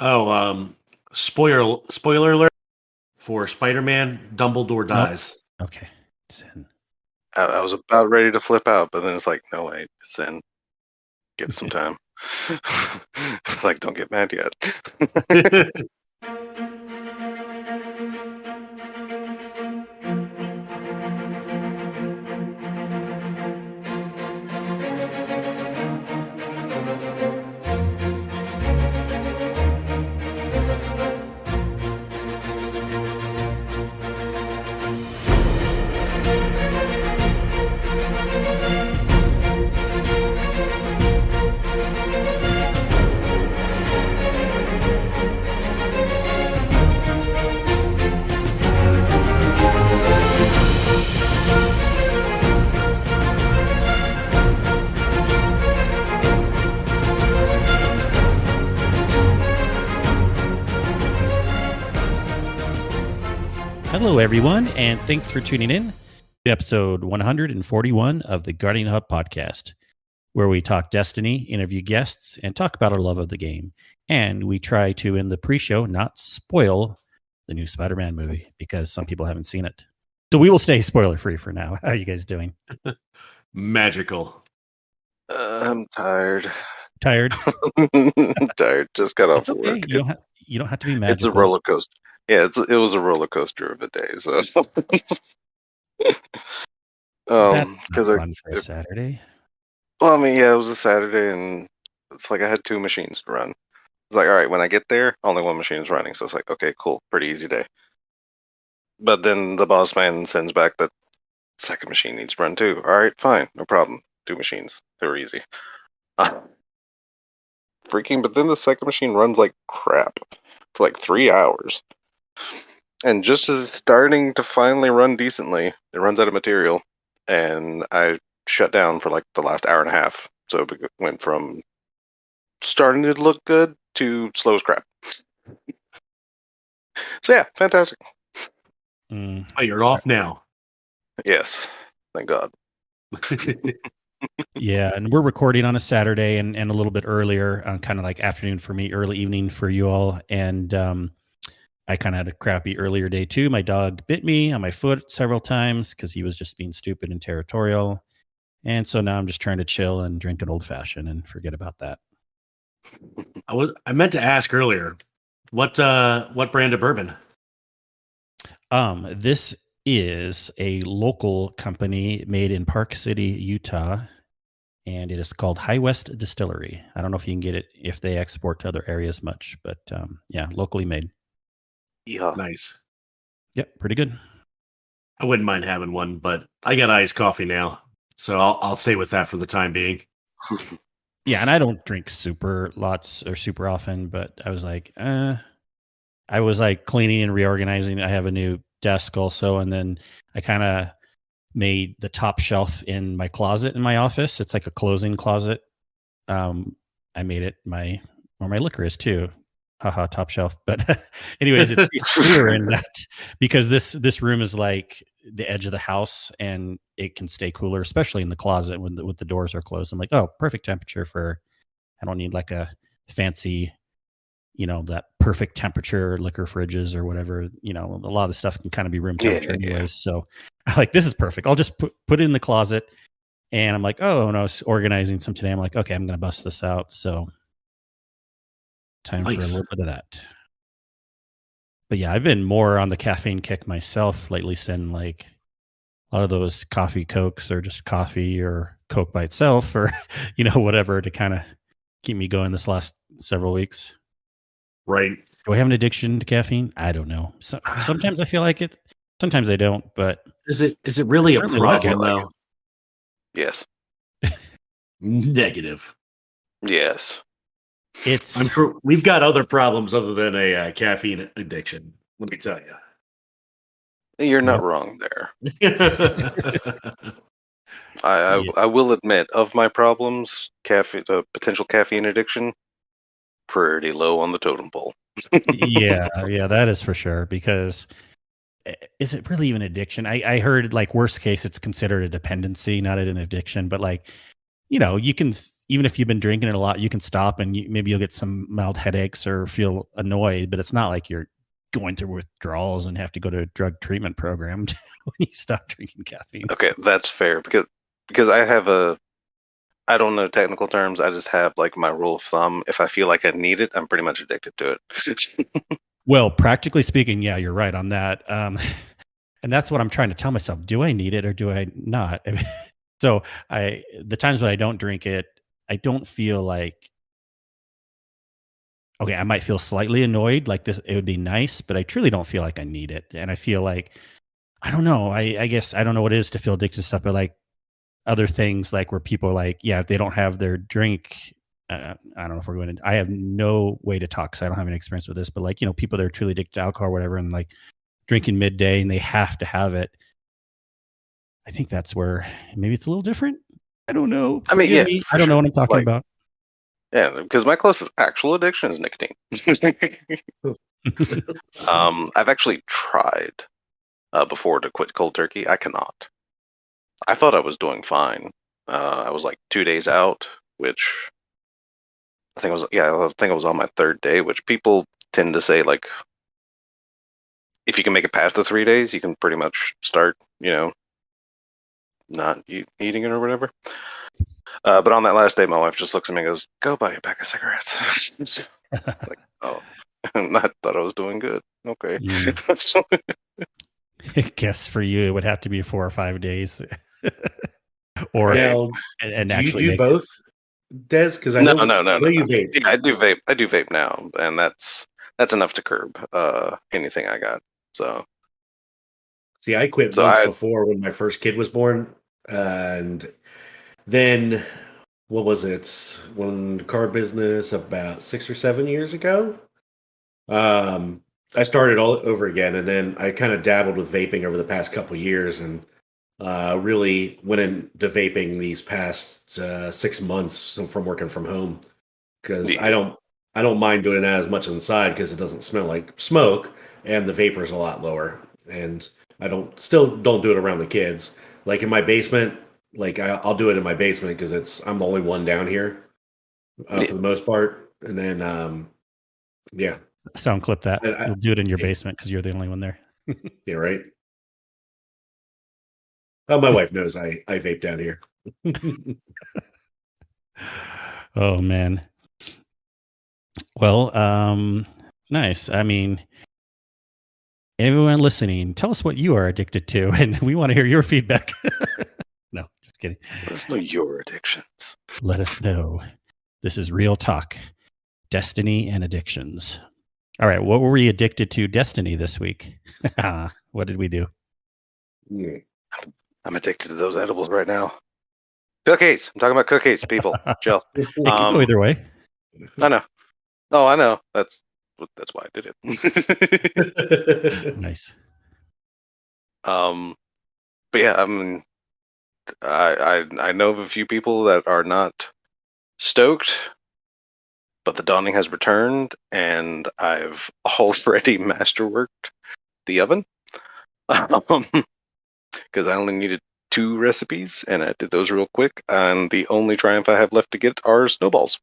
Oh, spoiler alert for Spider-Man. Dumbledore Nope. dies. Okay. Sin. I was about ready to flip out, but then it's like, no, wait, it's in. Give it some time. It's like, don't get mad yet. Hello, everyone, and thanks for tuning in to episode 141 of the Guardian Hub podcast, where we talk Destiny, interview guests, and talk about our love of the game. And we try to, in the pre-show, not spoil the new Spider-Man movie because some people haven't seen it. So we will stay spoiler-free for now. How are you guys doing? Magical. I'm tired. Tired? Tired. Just got off It's okay. work. You don't have to be magical. It's a roller coaster. Yeah, it was a roller coaster of a day. So, That's not fun for a Saturday. Well, I mean, yeah, it was a Saturday, and it's like I had 2 machines to run. It's like, all right, when I get there, only 1 machine is running. So it's like, okay, cool, pretty easy day. But then the boss man sends back that second machine needs to run too. All right, fine, no problem. 2 machines, they're easy. Freaking, but then the second machine runs like crap for like 3 hours. And just as it's starting to finally run decently, it runs out of material, and I shut down for like the last hour and a half. So it went from starting to look good to slow as crap. So yeah, fantastic. Oh, you're off now. Yes, thank God. Yeah, and we're recording on a Saturday and a little bit earlier, kind of like afternoon for me, early evening for you all. And I kind of had a crappy earlier day too. My dog bit me on my foot several times because he was just being stupid and territorial. And so now I'm just trying to chill and drink an old fashioned and forget about that. I meant to ask earlier, what brand of bourbon? This is a local company made in Park City, Utah, and it is called High West Distillery. I don't know if you can get it if they export to other areas much, but yeah, locally made. Yeah, Nice. Yep, pretty good. I wouldn't mind having one, but I got iced coffee now, so I'll stay with that for the time being. Yeah, and I don't drink super lots or super often, but I was like, I was like cleaning and reorganizing. I have a new desk also, and then I kind of made the top shelf in my closet in my office. It's like a closing closet. I made it where my liquor is too. Haha, top shelf. But anyways, it's cooler in that because this room is like the edge of the house and it can stay cooler, especially in the closet when the doors are closed. I'm like, oh, perfect temperature for. I don't need like a fancy, that perfect temperature liquor fridges or whatever. A lot of the stuff can kind of be room temperature anyways. Yeah. So I'm like, this is perfect. I'll just put it in the closet. And I'm like, oh, when I was organizing some today, I'm like, okay, I'm going to bust this out. So time for a little bit of that. But yeah, I've been more on the caffeine kick myself lately, since like a lot of those coffee Cokes or just coffee or Coke by itself or, whatever to kind of keep me going this last several weeks. Right. Do I have an addiction to caffeine? I don't know. Sometimes I feel like it. Sometimes I don't, but is it really a problem though? Yes. Negative. Yes. I'm sure we've got other problems other than a caffeine addiction. Let me tell you. You're not wrong there. I will admit, of my problems, potential caffeine addiction, pretty low on the totem pole. yeah, that is for sure. Because is it really even addiction? I heard like worst case, it's considered a dependency, not an addiction. But like you can, even if you've been drinking it a lot, you can stop and maybe you'll get some mild headaches or feel annoyed, but it's not like you're going through withdrawals and have to go to a drug treatment program when you stop drinking caffeine. Okay, that's fair because I don't know technical terms. I just have like my rule of thumb. If I feel like I need it, I'm pretty much addicted to it. Well, practically speaking, yeah, you're right on that. And that's what I'm trying to tell myself. Do I need it or do I not? So the times when I don't drink it, I don't feel like, okay, I might feel slightly annoyed, like this, it would be nice, but I truly don't feel like I need it. And I feel like, I don't know, I guess I don't know what it is to feel addicted to stuff, but like other things, like where people are like, yeah, if they don't have their drink, I don't know if we're going to, I have no way to talk because I don't have any experience with this, but like, people that are truly addicted to alcohol or whatever, and like drinking midday and they have to have it. I think that's where maybe it's a little different. I don't know. I mean, yeah, I don't know what I'm talking about. Yeah, because my closest actual addiction is nicotine. I've actually tried before to quit cold turkey. I cannot. I thought I was doing fine. I was like 2 days out, which I think I was on my third day, which people tend to say like, if you can make it past the 3 days, you can pretty much start, not eating it or whatever. But on that last day, my wife just looks at me and goes, "Go buy a pack of cigarettes." Like, oh, I thought I was doing good. Okay. I guess for you, it would have to be 4 or 5 days. Or now, and do actually you do both, Des? Because I know you vape. Yeah, I do vape. I do vape now, and that's enough to curb anything I got. So, see, I quit once before when my first kid was born, and then what was it? When the car business about 6 or 7 years ago, I started all over again, and then I kind of dabbled with vaping over the past couple of years, and really went into vaping these past 6 months from working from home, because I don't mind doing that as much inside because it doesn't smell like smoke and the vapor is a lot lower, and I don't do it around the kids. Like in my basement, like I'll do it in my basement because I'm the only one down here for the most part, and then yeah. Sound clip that. You'll do it in your basement because you're the only one there. Yeah, right. Oh, my wife knows I vape down here. Oh man. Well, nice. I mean, everyone listening, tell us what you are addicted to, and we want to hear your feedback. No, just kidding. Let us know your addictions. Let us know. This is Real Talk, Destiny and Addictions. All right, what were we addicted to Destiny this week? What did we do? Yeah. I'm addicted to those edibles right now. Cookies. I'm talking about cookies, people. Chill. It can go either way. I know. Oh, I know. That's why I did it. Nice. But yeah, I mean, I know of a few people that are not stoked, but the dawning has returned, and I've already masterworked the oven. Because I only needed 2 recipes, and I did those real quick. And the only triumph I have left to get are snowballs.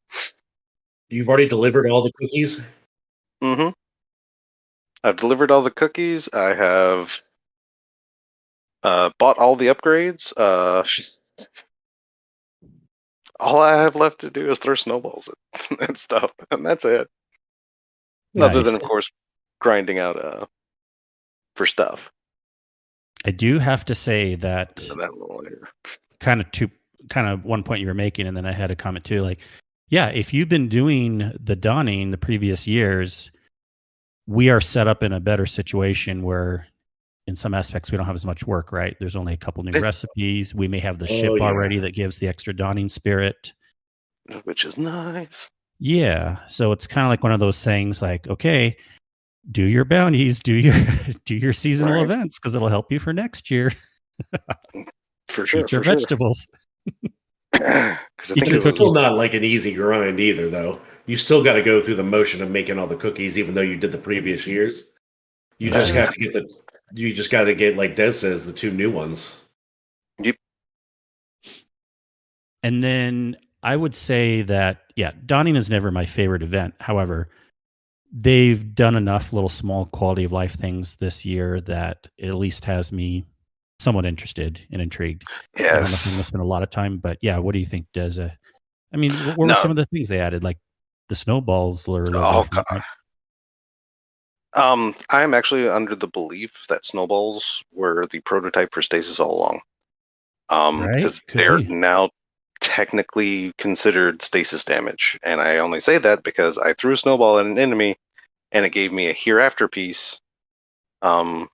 You've already delivered all the cookies? Mm-hmm. I've delivered all the cookies. I have bought all the upgrades. All I have left to do is throw snowballs and stuff, and that's it. Nice. Other than, of course, grinding out for stuff. I do have to say that kind of one point you were making, and then I had a comment too. Like, yeah, if you've been doing the dawning the previous years, we are set up in a better situation where in some aspects we don't have as much work, right? There's only a couple new recipes. We may have the ship already that gives the extra dawning spirit, which is nice. Yeah. So it's kind of like one of those things like, okay, do your bounties, do your seasonal events, because it'll help you for next year. For sure. Eat your vegetables. It's still not like an easy grind either, though. You still got to go through the motion of making all the cookies, even though you did the previous years. You just have to get you just got to get, like Des says, the 2 new ones. Yep. And then I would say that, yeah, donning is never my favorite event. However, they've done enough little small quality of life things this year that it at least has me somewhat interested and intrigued. I don't know if I'm going to Yes. spend a lot of time, but yeah, what do you think, Des? I mean, what were some No. of the things they added? Like the snowballs were a little Oh different, god. right? I'm actually under the belief that snowballs were the prototype for stasis all along. Right? Because Could they're be. now technically considered stasis damage, and I only say that because I threw a snowball at an enemy, and it gave me a hereafter piece, um,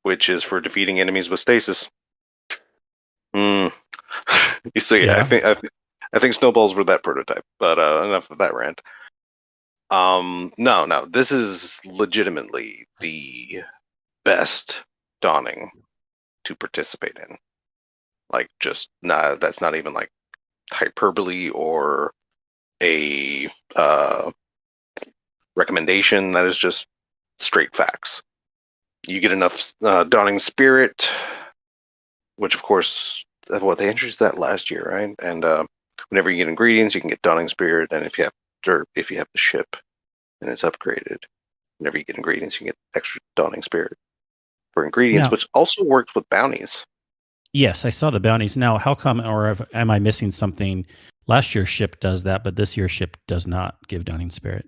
which is for defeating enemies with stasis. Mm. You see, Yeah. I think snowballs were that prototype, but enough of that rant. No, this is legitimately the best dawning to participate in. Like, just not that's not even like hyperbole or a recommendation. That is just straight facts. You get enough dawning spirit, which of course, they introduced that last year, right? And whenever you get ingredients, you can get dawning spirit, and if you have if you have the ship and it's upgraded, whenever you get ingredients, you can get extra dawning spirit for ingredients, Now, which also works with bounties. yes, I saw the bounties. Now, how come, or am I missing something? Last year's ship does that, but this year's ship does not give Dawning Spirit.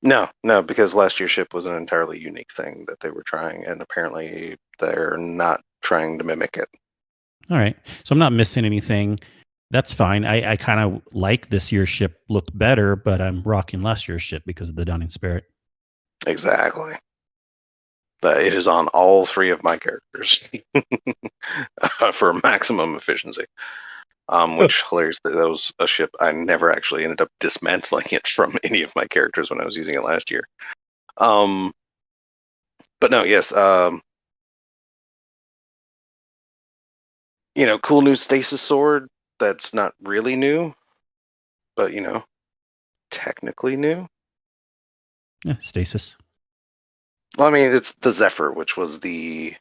No, because last year's ship was an entirely unique thing that they were trying, and apparently they're not trying to mimic it. All right. So I'm not missing anything. That's fine. I kind of like this year's ship looked better, but I'm rocking last year's ship because of the Dawning Spirit. Exactly. It is on all three of my characters for maximum efficiency. Which hilarious, that was a ship I never actually ended up dismantling it from any of my characters when I was using it last year. But no, yes. Cool new stasis sword that's not really new, but technically new. Yeah, stasis. Well, I mean, it's the Zephyr, which was the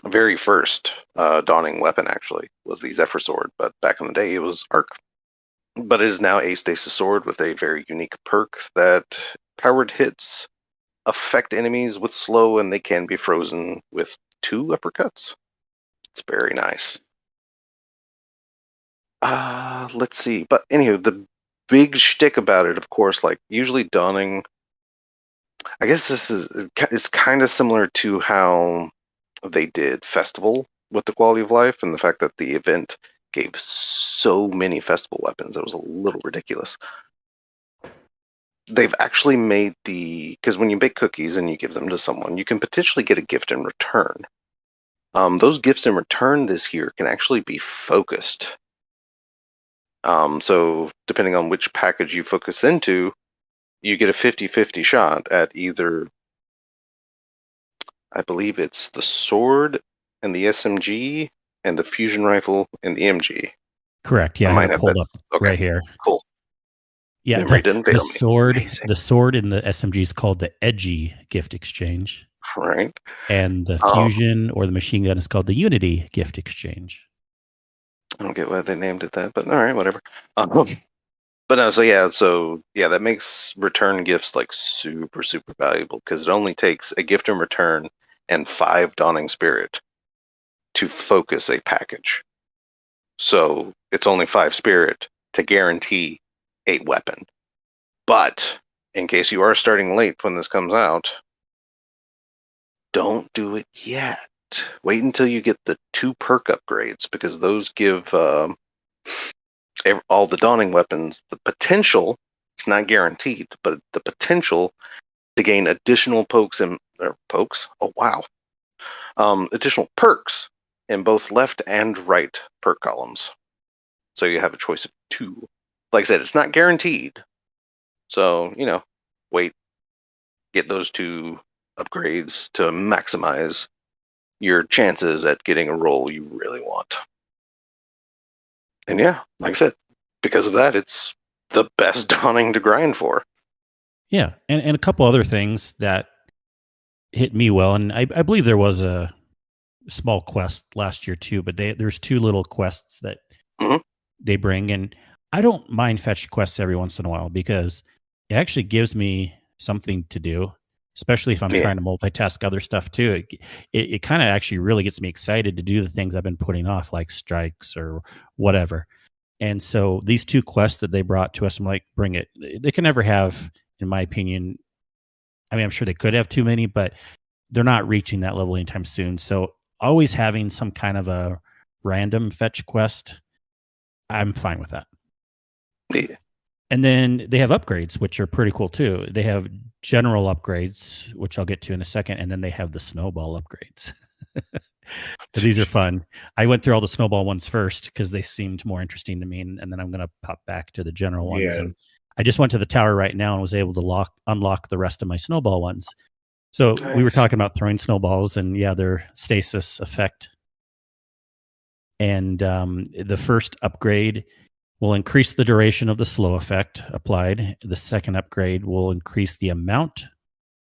very first dawning weapon. Actually, was the Zephyr sword, but back in the day, it was Arc. But it is now a stasis sword with a very unique perk that powered hits affect enemies with slow, and they can be frozen with 2 uppercuts. It's very nice. Let's see. But anywho, the big shtick about it, of course, like usually dawning. I guess this is kind of similar to how they did Festival with the quality of life, and the fact that the event gave so many festival weapons. It was a little ridiculous. They've actually made because when you bake cookies and you give them to someone, you can potentially get a gift in return. Those gifts in return this year can actually be focused. So depending on which package you focus into, you get a 50-50 shot at either, I believe it's the sword and the SMG and the fusion rifle and the MG. Correct. Yeah, I have it pulled up right here. Cool. Yeah, Memory didn't fail me. the sword in the SMG is called the Edgy Gift Exchange, Right. and the fusion or the machine gun is called the Unity Gift Exchange. I don't get why they named it that, but all right, whatever. But no, so that makes return gifts like super, super valuable because it only takes a gift in return and 5 Dawning Spirit to focus a package. So it's only 5 Spirit to guarantee a weapon. But in case you are starting late when this comes out, don't do it yet. Wait until you get the 2 perk upgrades, because those give all the dawning weapons the potential. It's not guaranteed, but the potential to gain additional pokes. Oh wow! Additional perks in both left and right perk columns. So you have a choice of 2. Like I said, it's not guaranteed. So wait, get those 2 upgrades to maximize your chances at getting a roll you really want. And yeah, like I said, because of that, it's the best dawning to grind for. Yeah, and a couple other things that hit me well, and I believe there was a small quest last year too, but there's 2 little quests that they bring. And I don't mind fetch quests every once in a while because it actually gives me something to do, especially if I'm trying to multitask other stuff too. It kind of actually really gets me excited to do the things I've been putting off, like strikes or whatever. And so these two quests that they brought to us, I'm like, bring it. They can never have, in my opinion, I mean, I'm sure they could have too many, but they're not reaching that level anytime soon. So always having some kind of a random fetch quest, I'm fine with that. Yeah. And then they have upgrades, which are pretty cool too. They have general upgrades, which I'll get to in a second, and then they have the snowball upgrades. These are fun. I went through all the snowball ones first because they seemed more interesting to me, and then I'm going to pop back to the general ones. Yeah. And I just went to the tower right now and was able to unlock the rest of my snowball ones. So we were talking about throwing snowballs, and yeah, their stasis effect. And the first upgrade will increase the duration of the slow effect applied. The second upgrade will increase the amount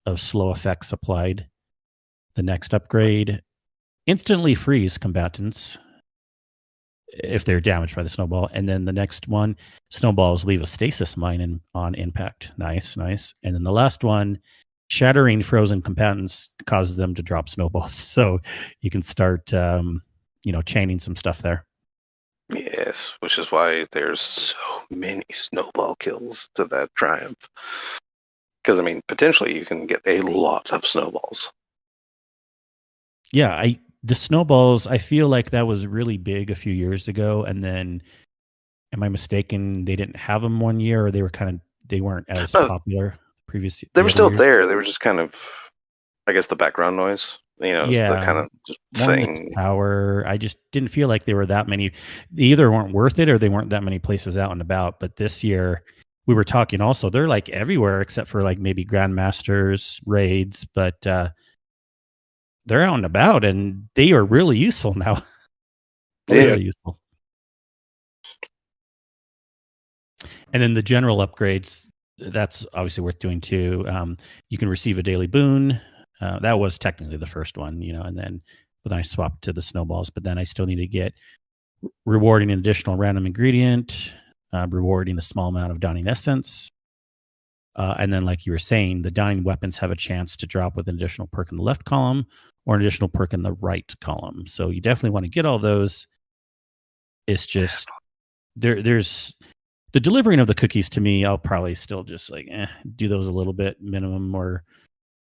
of slow effects applied. The next upgrade instantly freeze combatants if they're damaged by the snowball. And then the next one, snowballs leave a stasis mine on impact. Nice. And then the last one, shattering frozen combatants causes them to drop snowballs. So you can start, chaining some stuff there. Yes, which is why there's so many snowball kills to that triumph. Because, I mean, potentially you can get a lot of snowballs. Yeah, the snowballs, I feel like that was really big a few years ago. And then, am I mistaken, they didn't have them one year, or they weren't as popular previous years? They were still there. They were just kind of, I guess, the background noise. It's the kind of just thing. Power. I just didn't feel like there were that many. They either weren't worth it or they weren't that many places out and about. But this year, we were talking also, they're like everywhere except for like maybe Grandmasters, raids, but they're out and about and they are really useful now. Really useful. And then the general upgrades, that's obviously worth doing too. You can receive a daily boon. That was technically the first one, but then I swapped to the snowballs. But then I still need to get rewarding an additional random ingredient, rewarding a small amount of downing essence. And then, like you were saying, the downing weapons have a chance to drop with an additional perk in the left column or an additional perk in the right column. So you definitely want to get all those. It's just there's the delivering of the cookies to me. I'll probably still just do those a little bit minimum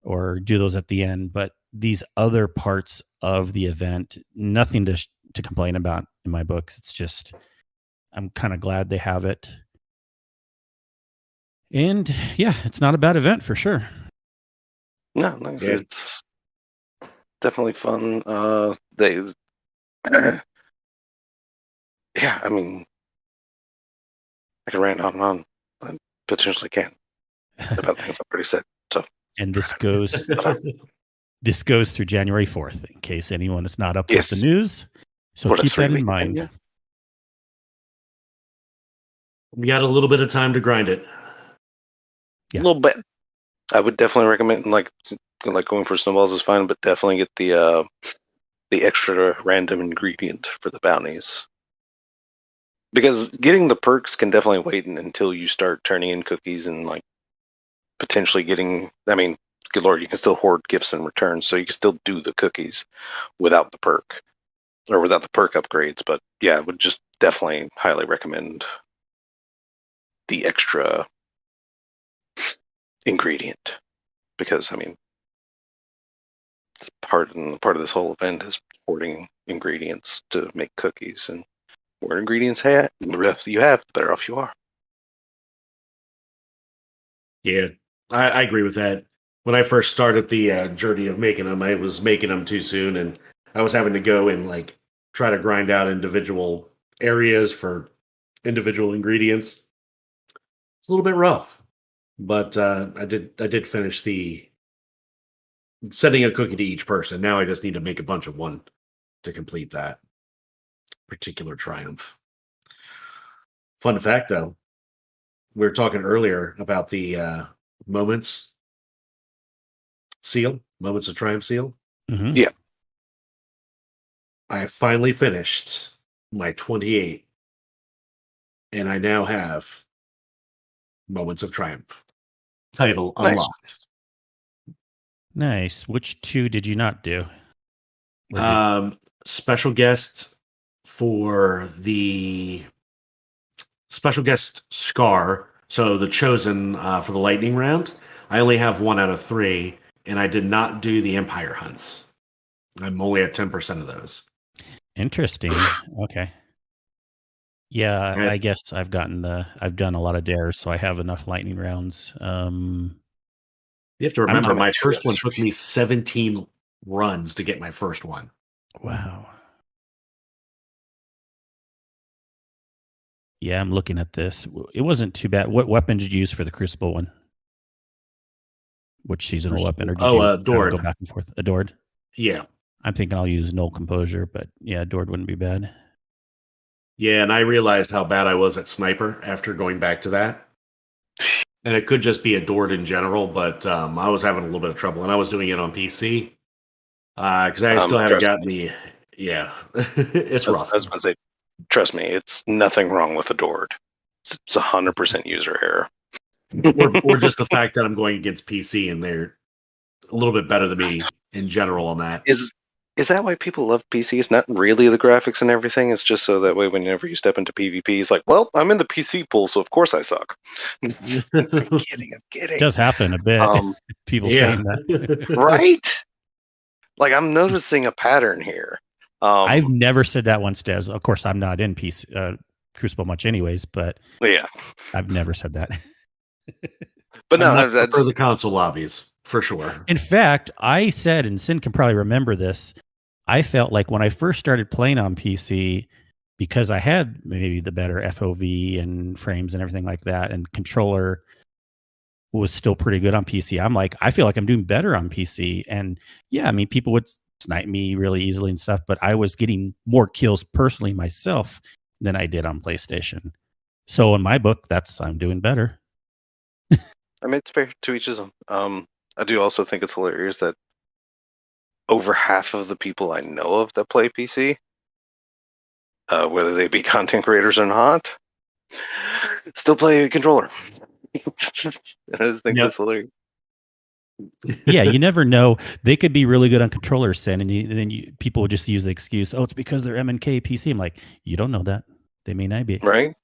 or do those at the end. But these other parts of the event, nothing to complain about in my books. It's just, I'm kind of glad they have it. And yeah, it's not a bad event for sure. No, it's definitely fun. I mean, I can rant on and on. I potentially can about things I've already said. So, and this goes through January 4th, in case anyone is not up with the news. So keep that in mind. Yeah. We got a little bit of time to grind it. Yeah. A little bit. I would definitely recommend like going for snowballs is fine, but definitely get the extra random ingredient for the bounties. Because getting the perks can definitely wait until you start turning in cookies and like potentially getting, I mean, good Lord, you can still hoard gifts in return, so you can still do the cookies without the perk or without the perk upgrades. But yeah, I would just definitely highly recommend the extra ingredient because, I mean, part of this whole event is hoarding ingredients to make cookies, and more ingredients you have, the better off you are. Yeah, I agree with that. When I first started the journey of making them, I was making them too soon, and I was having to go and like try to grind out individual areas for individual ingredients. It's a little bit rough, but I did finish the sending a cookie to each person. Now I just need to make a bunch of one to complete that particular triumph. Fun fact, though, we were talking earlier about the moments of triumph seal. Mm-hmm. Yeah. I finally finished my 28 and I now have Moments of Triumph title Nice. unlocked. Nice. Which 2 did you not do? Special guest for the special guest Scar. So the chosen for the lightning round. I only have 1 out of 3, and I did not do the Empire hunts. I'm only at 10% of those. Interesting. Okay. Yeah, Right. I guess I've done a lot of dares, so I have enough lightning rounds. You have to remember, my first one took me 17 runs to get my first one. Wow. Yeah, I'm looking at this. It wasn't too bad. What weapon did you use for the Crucible one? Which seasonal weapon? Or did you Dord. Go back and forth? Adored? Yeah. I'm thinking I'll use Null Composure, but yeah, Dord wouldn't be bad. Yeah, and I realized how bad I was at Sniper after going back to that. And it could just be Adored in general, but I was having a little bit of trouble, and I was doing it on PC. Because I still haven't gotten the... Yeah, it's rough. I was going to say, trust me, it's nothing wrong with Adored. It's 100% user error. or just the fact that I'm going against PC, and they're a little bit better than me in general on that. Is that why people love PC? It's not really the graphics and everything. It's just so that way whenever you step into PvP, it's like, well, I'm in the PC pool, so of course I suck. I'm kidding. It does happen a bit. People saying that. Right? Like, I'm noticing a pattern here. I've never said that once, Des. Of course, I'm not in PC, Crucible much anyways, but yeah, I've never said that. But no, I prefer the console lobbies. For sure. In fact, I said, and Sin can probably remember this, I felt like when I first started playing on PC, because I had maybe the better FOV and frames and everything like that, and controller was still pretty good on PC. I'm like, I feel like I'm doing better on PC. And yeah, I mean, people would snipe me really easily and stuff, but I was getting more kills personally myself than I did on PlayStation. So in my book, I'm doing better. I mean, it's fair to each his own. I do also think it's hilarious that over half of the people I know of that play PC, whether they be content creators or not, still play a controller. I just think that's hilarious. Yeah, you never know. They could be really good on controllers, Sen, and then people would just use the excuse, "Oh, it's because they're MNK PC." I'm like, you don't know that. They may not be. Right.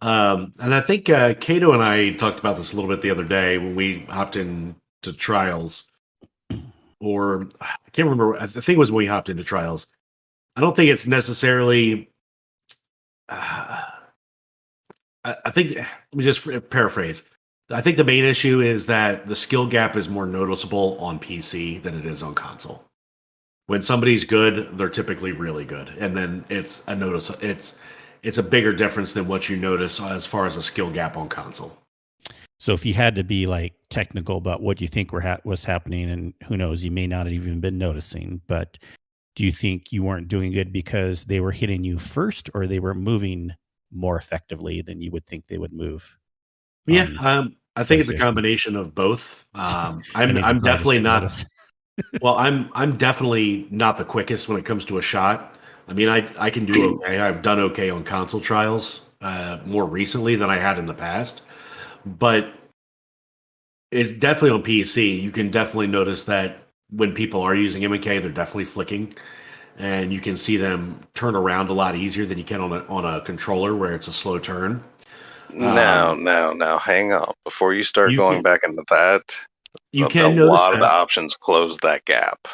And I think Kato and I talked about this a little bit the other day when we hopped into Trials. Or I can't remember. I think it was when we hopped into Trials. I don't think it's necessarily... I think... Let me just paraphrase. I think the main issue is that the skill gap is more noticeable on PC than it is on console. When somebody's good, they're typically really good. And then it's a bigger difference than what you notice as far as a skill gap on console. So if you had to be like technical about what you think was happening, and who knows, you may not have even been noticing, but do you think you weren't doing good because they were hitting you first, or they were moving more effectively than you would think they would move? Yeah, I think it's a combination of both. I'm definitely not... Well, I'm definitely not the quickest when it comes to a shot. I mean, I can do okay. I've done okay on console Trials more recently than I had in the past. But it's definitely on PC. You can definitely notice that when people are using MK, they're definitely flicking. And you can see them turn around a lot easier than you can on a controller where it's a slow turn. Now, hang on. Before you start going back into that, you can notice a lot of the options close that gap.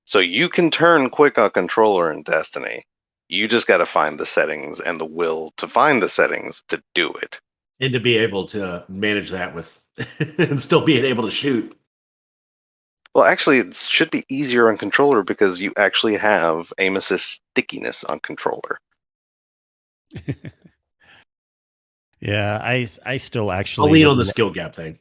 So you can turn quick on controller in Destiny. You just got to find the settings and the will to find the settings to do it. And to be able to manage that with and still being able to shoot. Well, actually, it should be easier on controller because you actually have aim assist stickiness on controller. Yeah, I still actually... I'll lean on the skill gap thing.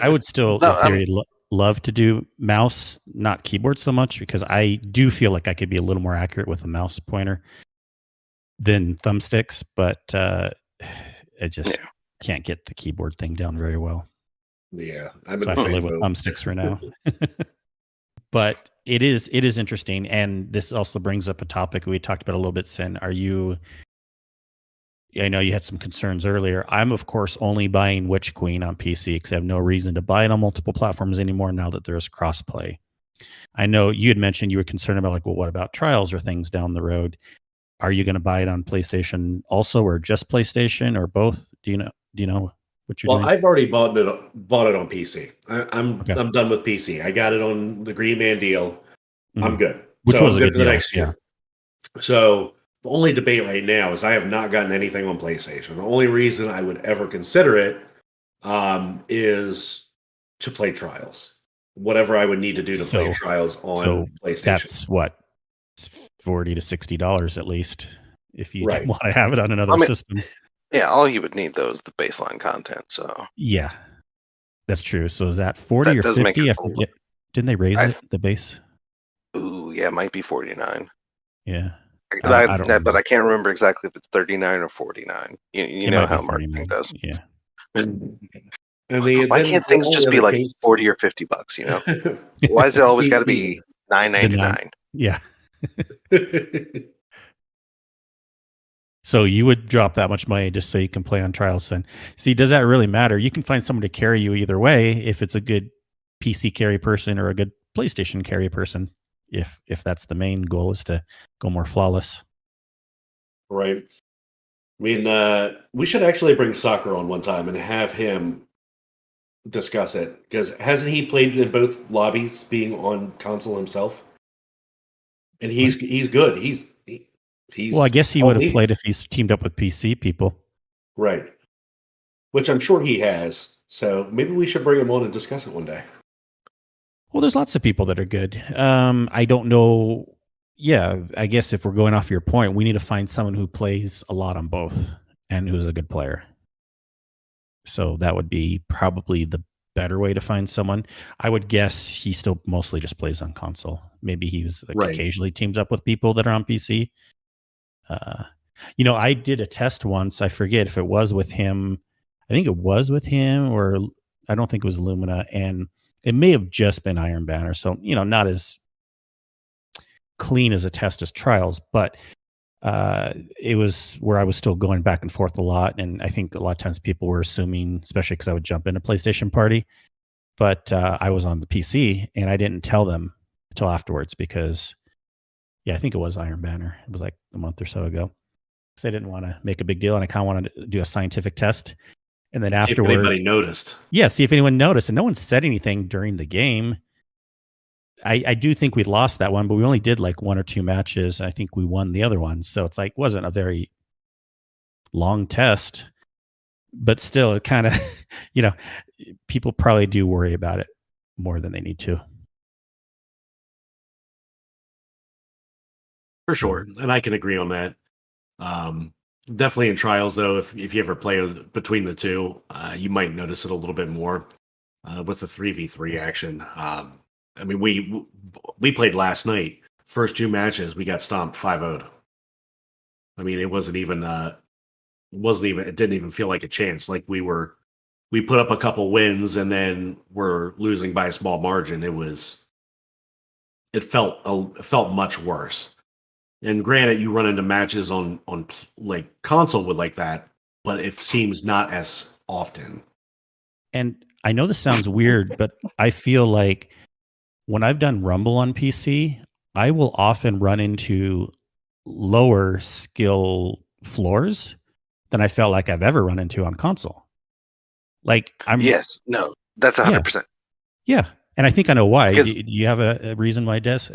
I would still, in theory, love to do mouse, not keyboard so much, because I do feel like I could be a little more accurate with a mouse pointer than thumbsticks, but I just can't get the keyboard thing down very well. Yeah, so I have to live with thumbsticks for now. But it is interesting, and this also brings up a topic we talked about a little bit. Sin, are you I know you had some concerns earlier. I'm, of course, only buying Witch Queen on PC because I have no reason to buy it on multiple platforms anymore now that there's crossplay. I know you had mentioned you were concerned about, like, well, what about Trials or things down the road? Are you going to buy it on PlayStation also, or just PlayStation, or both? Do you know what you're Well, doing? I've already bought it on PC. I'm Okay. done with PC. I got it on the Green Man deal. I'm good. Which So was I'm a good good for the deal. next year. So the only debate right now is I have not gotten anything on PlayStation. The only reason I would ever consider it is to play Trials. Whatever I would need to do to play Trials on PlayStation. That's what, $40 to $60 at least, if you Right. want to have it on another system. Yeah, all you would need though is the baseline content. So yeah, that's true. So is that 40 or 50? I forget. Didn't they raise it, the base? Ooh, yeah, it might be 49. Yeah. I don't know. But I can't remember exactly if it's 39 or 49. You know how marketing does. Yeah. Why can't things just be like 40 or $50? You know, why is it always got to be $9.99? Yeah. So you would drop that much money just so you can play on Trials then. See, does that really matter? You can find someone to carry you either way if it's a good PC carry person or a good PlayStation carry person, if that's the main goal, is to go more flawless. Right. I mean, we should actually bring Soccer on one time and have him discuss it, because hasn't he played in both lobbies being on console himself? And he's good. He's well, I guess he would have played if he's teamed up with PC people. Right. Which I'm sure he has. So maybe we should bring him on and discuss it one day. Well, there's lots of people that are good. I don't know. Yeah, I guess if we're going off your point, we need to find someone who plays a lot on both and who's a good player. So that would be probably the better way to find someone. I would guess he still mostly just plays on console. Maybe he was occasionally teams up with people that are on PC. I did a test once. I forget if it was with him. I think it was with him, or I don't think it was Lumina, and it may have just been Iron Banner. So, not as clean as a test as Trials, but it was where I was still going back and forth a lot. And I think a lot of times people were assuming, especially because I would jump in a PlayStation party, but I was on the PC and I didn't tell them until afterwards because, I think it was Iron Banner. It was like a month or so ago. Because I didn't want to make a big deal and I kind of wanted to do a scientific test. And then afterwards, if anybody noticed. Yeah, see if anyone noticed. And no one said anything during the game. I do think we lost that one, but we only did like one or two matches. I think we won the other one. So it's like, wasn't a very long test, but still it kind of, people probably do worry about it more than they need to. For sure. And I can agree on that. Definitely in Trials, though, if you ever play between the two, you might notice it a little bit more with the 3v3 action. I mean, we played last night. First two matches, we got stomped 5-0. I mean, it didn't even feel like a chance. Like we put up a couple wins and then we're losing by a small margin. It felt much worse. And granted, you run into matches on like console with like that, but it seems not as often. And I know this sounds weird, but I feel like when I've done Rumble on PC, I will often run into lower skill floors than I felt like I've ever run into on console. Like that's 100%. Yeah. And I think I know why. Do you have a reason why, Des?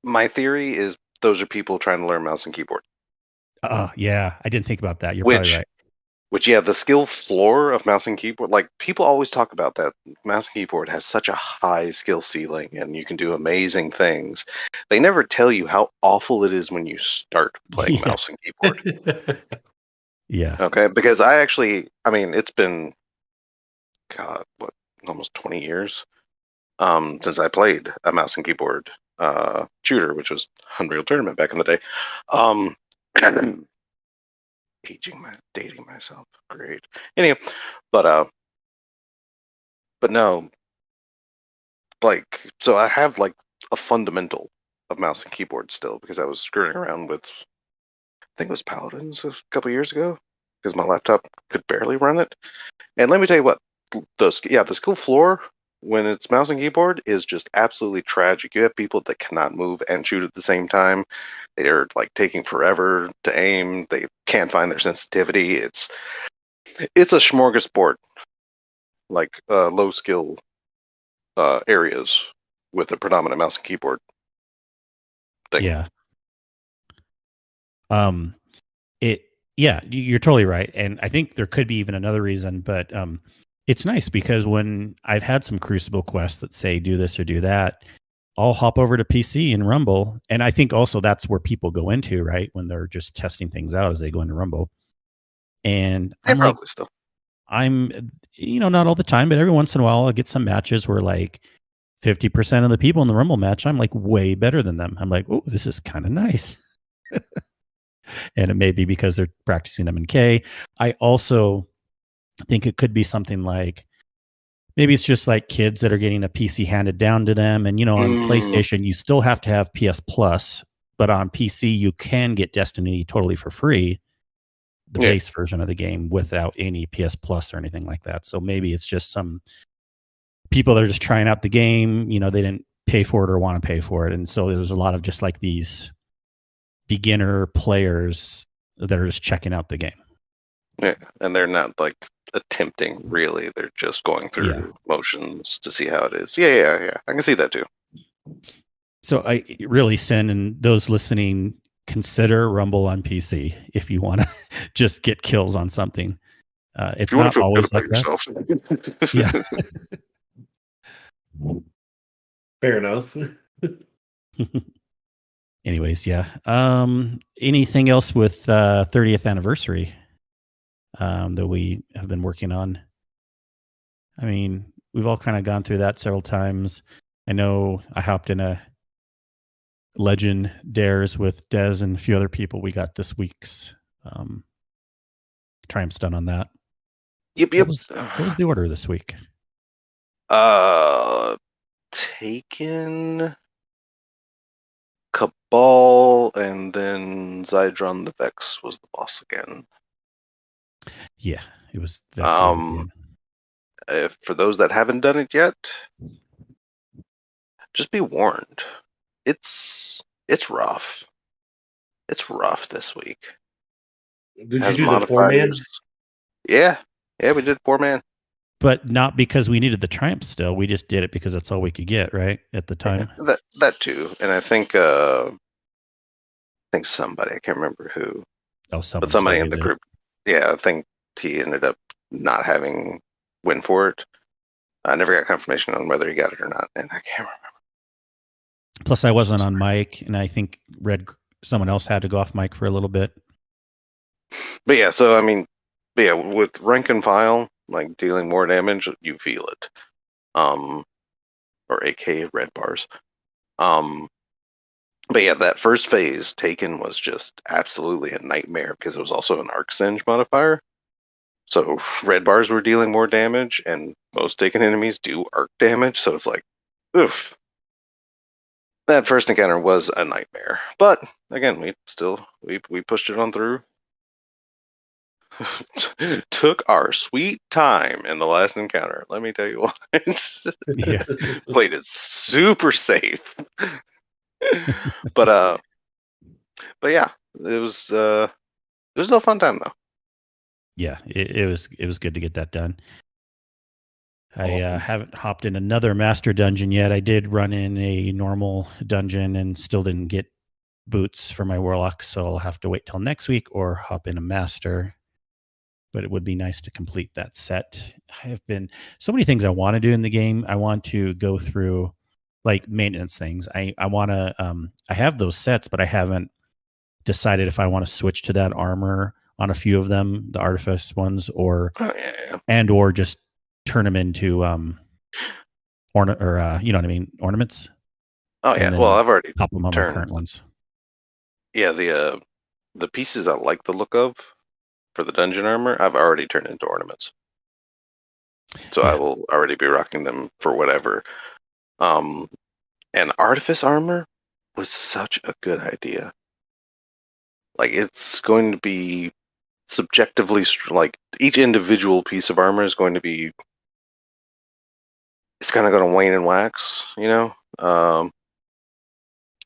My theory is those are people trying to learn mouse and keyboard. Yeah. I didn't think about that. You're probably right. The skill floor of mouse and keyboard, like people always talk about that. Mouse and keyboard has such a high skill ceiling and you can do amazing things. They never tell you how awful it is when you start playing mouse and keyboard. Yeah. Okay. Because it's been, almost 20 years since I played a mouse and keyboard shooter, which was Unreal Tournament back in the day. Dating myself. Great. Anyway, but no, so I have like a fundamental of mouse and keyboard still because I was screwing around with, I think it was Paladins a couple years ago. because my laptop could barely run it. And let me tell you what, the school floor, when it's mouse and keyboard, is just absolutely tragic. You have people that cannot move and shoot at the same time. They're like taking forever to aim. They can't find their sensitivity. It's a smorgasbord, like low skill areas with a predominant mouse and keyboard thing. Yeah. You're totally right. And I think there could be even another reason, but it's nice because when I've had some Crucible quests that say do this or do that, I'll hop over to PC and Rumble. And I think also that's where people go into, right? When they're just testing things out as they go into Rumble. And I'm like, still. I'm, not all the time, but every once in a while I'll get some matches where like 50% of the people in the Rumble match, I'm like way better than them. I'm like, oh, this is kind of nice. And it may be because they're practicing MK. I also think it could be something like maybe it's just like kids that are getting a PC handed down to them. And, on PlayStation, you still have to have PS Plus, but on PC, you can get Destiny totally for free, the base version of the game without any PS Plus or anything like that. So maybe it's just some people that are just trying out the game. They didn't pay for it or want to pay for it. And so there's a lot of just like these beginner players that are just checking out the game. Yeah, and they're not like attempting really. They're just going through motions to see how it is. Yeah. I can see that too. So I really send and those listening, consider Rumble on PC if you want to just get kills on something. It's not always like that. Yeah. Fair enough. Anyways, yeah. Anything else with 30th anniversary that we have been working on? I mean, we've all kind of gone through that several times. I know I hopped in a Legend Dares with Des and a few other people. We got this week's Triumph's done on that. Yep. What was the order this week? Taken, Cabal, and then Zydron the Vex was the boss again. Yeah, it was Vex. For those that haven't done it yet, just be warned. It's rough. It's rough this week. Did you do the 4-man? Yeah, we did 4-man. But not because we needed the Triumph still. We just did it because that's all we could get, right? At the time. Yeah, that too. And I think somebody, I can't remember who. Oh, but somebody in the group. Yeah, I think he ended up not having win for it. I never got confirmation on whether he got it or not, and I can't remember. Plus, I wasn't on mic, and I think someone else had to go off mic for a little bit. But yeah, so I mean, with rank and file, like dealing more damage, you feel it. Or AK red bars. But yeah, that first phase taken was just absolutely a nightmare because it was also an arc singe modifier. So red bars were dealing more damage, and most taken enemies do arc damage. So it's like, oof. That first encounter was a nightmare. But again, we pushed it on through. Took our sweet time in the last encounter. Let me tell you what. Yeah. Played it super safe. But yeah, it was still a fun time though. Yeah, it was good to get that done. I haven't hopped in another master dungeon yet. I did run in a normal dungeon and still didn't get boots for my warlock, so I'll have to wait till next week or hop in a master. But it would be nice to complete that set. I have been so many things I want to do in the game. I want to go through like maintenance things. I want to I have those sets, but I haven't decided if I want to switch to that armor on a few of them, the artifice ones, or or just turn them into you know what I mean, ornaments. Oh yeah, well I've already pop them on my current ones. Yeah, the pieces I like the look of for the dungeon armor, I've already turned into ornaments. So I will already be rocking them for whatever. And artifice armor was such a good idea. Like it's going to be subjectively like each individual piece of armor is going to be, it's kind of going to wane and wax,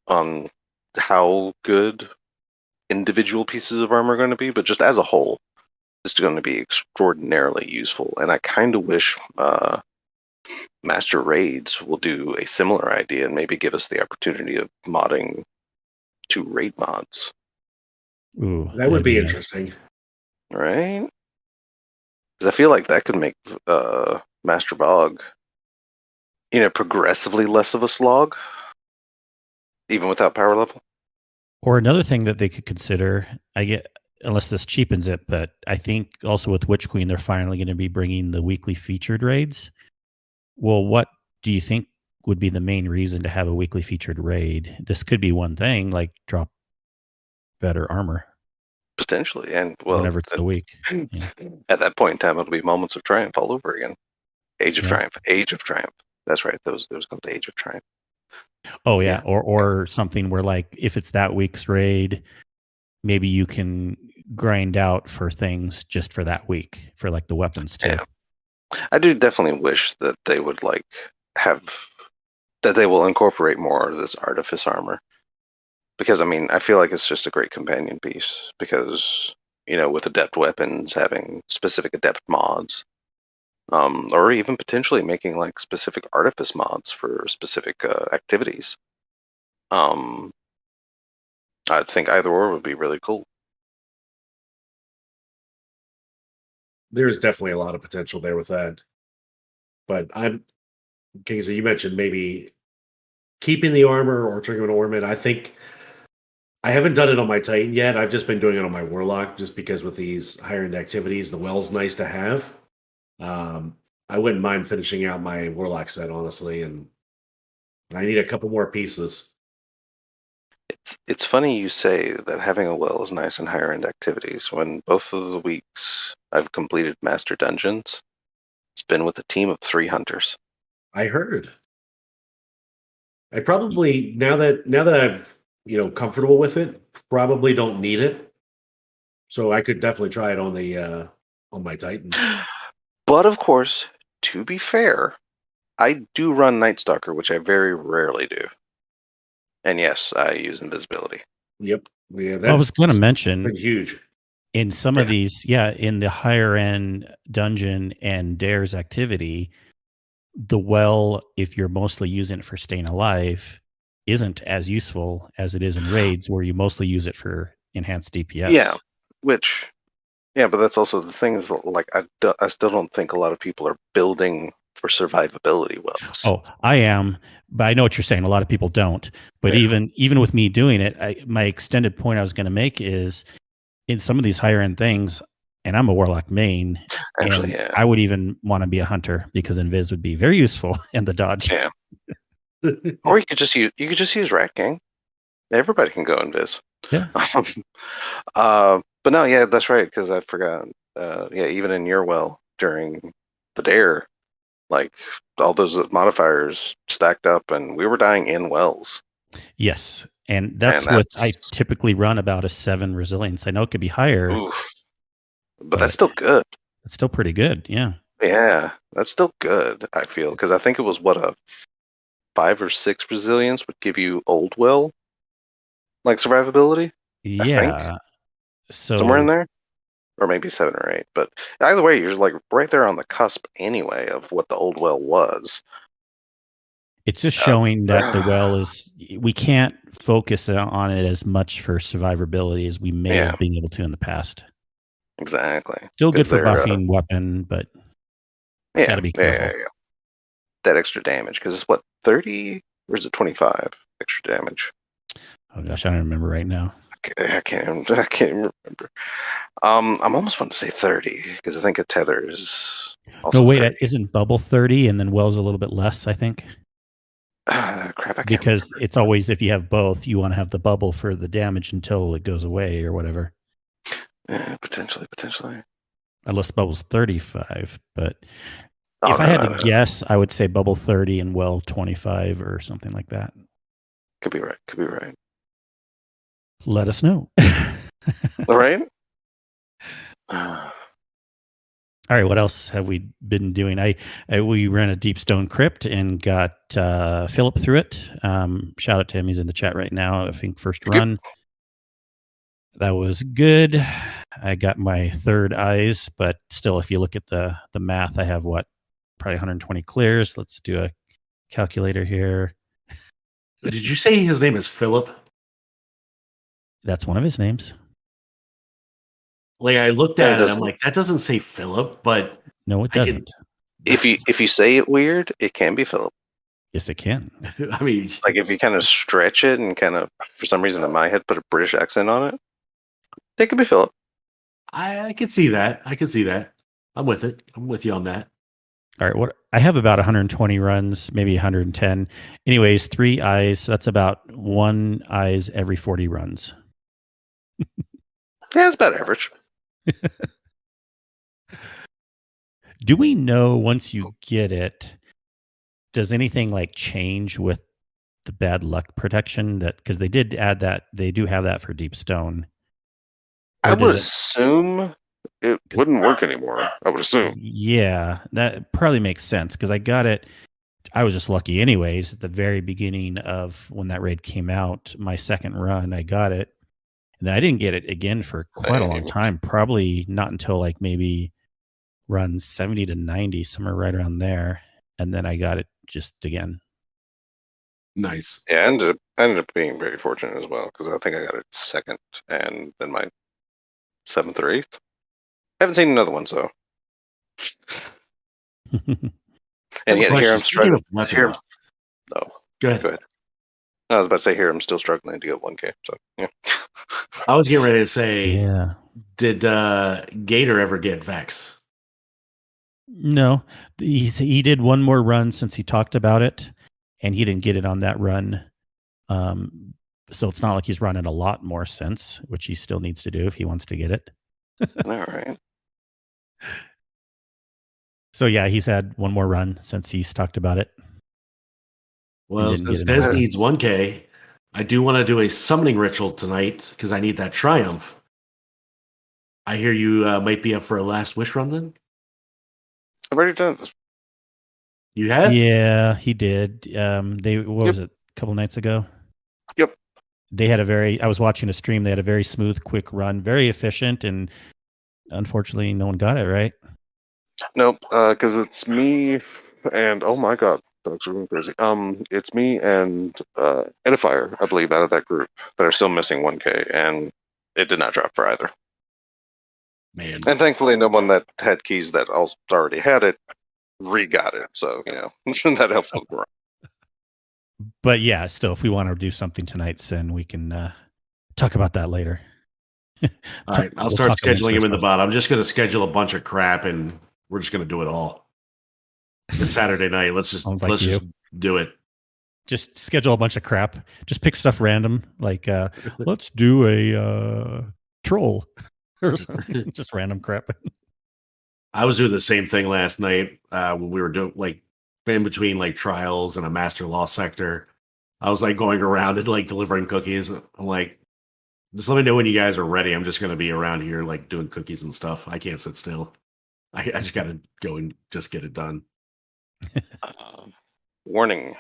on how good individual pieces of armor are going to be, but just as a whole, it's going to be extraordinarily useful. And I kind of wish Master Raids will do a similar idea and maybe give us the opportunity of modding 2 raid mods. Ooh, That would be nice. interesting. Right? Because I feel like that could make Master Bog, progressively less of a slog, even without power level. Or another thing that they could consider, unless this cheapens it, but I think also with Witch Queen, they're finally going to be bringing the weekly featured raids. Well, what do you think would be the main reason to have a weekly featured raid? This could be one thing, like drop better armor. Potentially, and well, whenever it's the week. Yeah. At that point in time, it'll be Moments of Triumph all over again. Age of Triumph. That's right. Those called Age of Triumph. Oh yeah, or something where like if it's that week's raid, maybe you can grind out for things just for that week for like the weapons too. Yeah. I do definitely wish that they would that they will incorporate more of this artifice armor. Because I feel like it's just a great companion piece. Because with adept weapons having specific adept mods, or even potentially making like specific artifice mods for specific activities. I think either or would be really cool. There's definitely a lot of potential there with that. But Kingsley, you mentioned maybe keeping the armor or triggering an ornament. I think I haven't done it on my Titan yet. I've just been doing it on my Warlock, just because with these higher end activities, the well's nice to have. I wouldn't mind finishing out my Warlock set, honestly, and I need a couple more pieces. It's funny you say that having a well is nice in higher end activities. When both of the weeks I've completed Master Dungeons, it's been with a team of 3 hunters. I heard. I probably now that I've comfortable with it, probably don't need it. So I could definitely try it on my Titan. But of course, to be fair, I do run Night Stalker, which I very rarely do. And yes, I use invisibility. Yep. Yeah, I was going to mention huge in some of these, in the higher end dungeon and dares activity, the well, if you're mostly using it for staying alive, isn't as useful as it is in raids, where you mostly use it for enhanced DPS. Yeah, but that's also the thing is like I still don't think a lot of people are building for survivability wells. Oh, I am, but I know what you're saying. A lot of people don't. But even with me doing it, my extended point I was going to make is in some of these higher end things, and I'm a Warlock main. Actually, I would even want to be a hunter because Invis would be very useful in the dodge. Yeah. Or you could just use Rat Gang. Everybody can go Invis. Yeah. But no, that's right, because I forgot. Even in your well during the dare, like all those modifiers stacked up, and we were dying in wells. Yes, and that's what I typically run, about a 7 resilience. I know it could be higher, but that's still good. It's still pretty good, yeah. Yeah, that's still good, I feel, because I think it was a 5 or 6 resilience would give you old well, like survivability. Yeah, so somewhere in there, or maybe 7 or 8. But either way, you're like right there on the cusp anyway of what the old well was. It's just showing that the well is. We can't focus on it as much for survivability as we may have been able to in the past. Exactly. Still good for buffing weapon, but gotta be careful. Yeah. That extra damage, because it's 30 or is it 25 extra damage? Oh gosh, I don't remember right now. I can't remember. I'm almost wanting to say 30 because I think a tether is. Also no, wait, 30. Isn't bubble 30 and then well's a little bit less? I think. Crap! Because it's always, if you have both, you want to have the bubble for the damage until it goes away or whatever. Yeah, potentially. Unless bubble's 35, but if I had to guess, I would say bubble 30 and well 25 or something like that. Could be right. Let us know. All right. All right, what else have we been doing? We ran a deep stone crypt and got Philip through it. Shout out to him; he's in the chat right now. I think first Yep. run that was good. I got my third eyes, but still, if you look at the math, I have probably 120 clears. Let's do a calculator here. Did you say his name is Philip? That's one of his names. Like I looked It at it, I'm doesn't. like, that doesn't say Philip, but No, it I doesn't. If you say it weird, it can be Philip. Yes, it can. I mean, Like if you kind of stretch it and kind of, for some reason in my head, put a British accent on it, it could be Philip. I could see that. I could see that. I'm with it. I'm with you on that. All right, what I have about 120 runs, maybe 110. Anyways, 3 eyes. So that's about 1 eyes every 40 runs. Yeah, it's about average. Do we know once you get it, does anything like change with the bad luck protection? That because they did add that, they do have that for Deep Stone. I would assume it wouldn't work anymore. I would assume. Yeah, that probably makes sense because I got it. I was just lucky, anyways. At the very beginning of when that raid came out, my second run, I got it, and then I didn't get it again for quite a long time. Probably not until like maybe run 70 to 90, somewhere right around there, and then I got it just again. Nice. Yeah, I ended up being very fortunate as well because I think I got it second and then my 7th or 8th. I haven't seen another one, so. And yet here I'm struggling. Here, no, Go ahead. Go ahead. I was about to say here I'm still struggling to get 1K. So yeah. I was getting ready to say, Yeah. Did Gator ever get Vex? No, he did one more run since he talked about it, and he didn't get it on that run. So it's not like he's running a lot more since, which he still needs to do if he wants to get it. All right. So yeah, he's had one more run since he's talked about it. Well, since Des needs 1K, I do want to do a summoning ritual tonight because I need that triumph. I hear you might be up for a last wish run then? I've already done this. You have? Yeah, he did. Was it? A couple nights ago? Yep. They had I was watching a stream, they had a very smooth, quick run, very efficient, and unfortunately no one got it right. Nope, because it's me and oh my god, dogs are going crazy. It's me and Edifier, I believe, out of that group that are still missing 1K, and it did not drop for either. Man. And thankfully, no one that had keys that already had it re-got it, so you know that helps them. But yeah, still, if we want to do something tonight, then we can talk about that later. All right, I'll start scheduling him in the bot. I'm just going to schedule a bunch of crap, and we're just going to do it all. It's Saturday night. Let's just do it. Just schedule a bunch of crap. Just pick stuff random, like let's do a troll or something. Just random crap. I was doing the same thing last night when we were doing like in between like trials and a master law sector. I was like going around and like delivering cookies. I'm like, just let me know when you guys are ready. I'm just going to be around here like doing cookies and stuff. I can't sit still. I just got to go and just get it done. Warning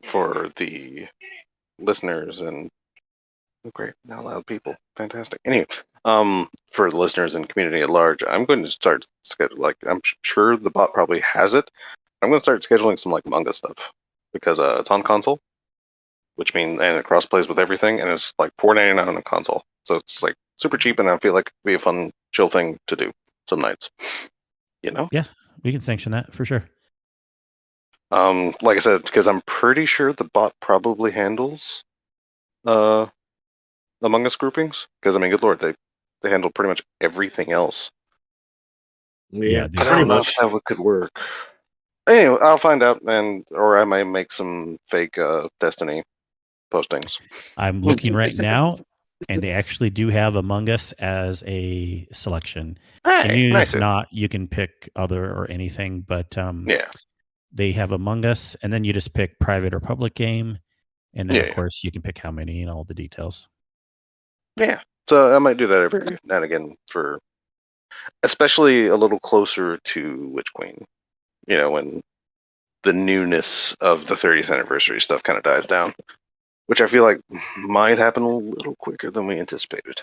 for the listeners and great, now loud people, fantastic. Anyway, for the listeners and community at large, I'm going to start I'm sure the bot probably has it. I'm going to start scheduling some like manga stuff because it's on console, which means and it cross plays with everything, and it's like $4.99 on a console, so it's like super cheap, and I feel like it'd be a fun chill thing to do some nights. You know? Yeah, we can sanction that for sure. Like I said, because I'm pretty sure the bot probably handles Among Us groupings. Because I mean, good lord, they handle pretty much everything else. Yeah, I don't know if that could work. Anyway, I'll find out, or I might make some fake Destiny postings. I'm looking right now, and they actually do have Among Us as a selection. And even if not, you can pick other or anything. But they have Among Us, and then you just pick private or public game, and then of course you can pick how many and all the details. Yeah, so I might do that every now and again for especially a little closer to Witch Queen. When the newness of the 30th anniversary stuff kind of dies down, which I feel like might happen a little quicker than we anticipated.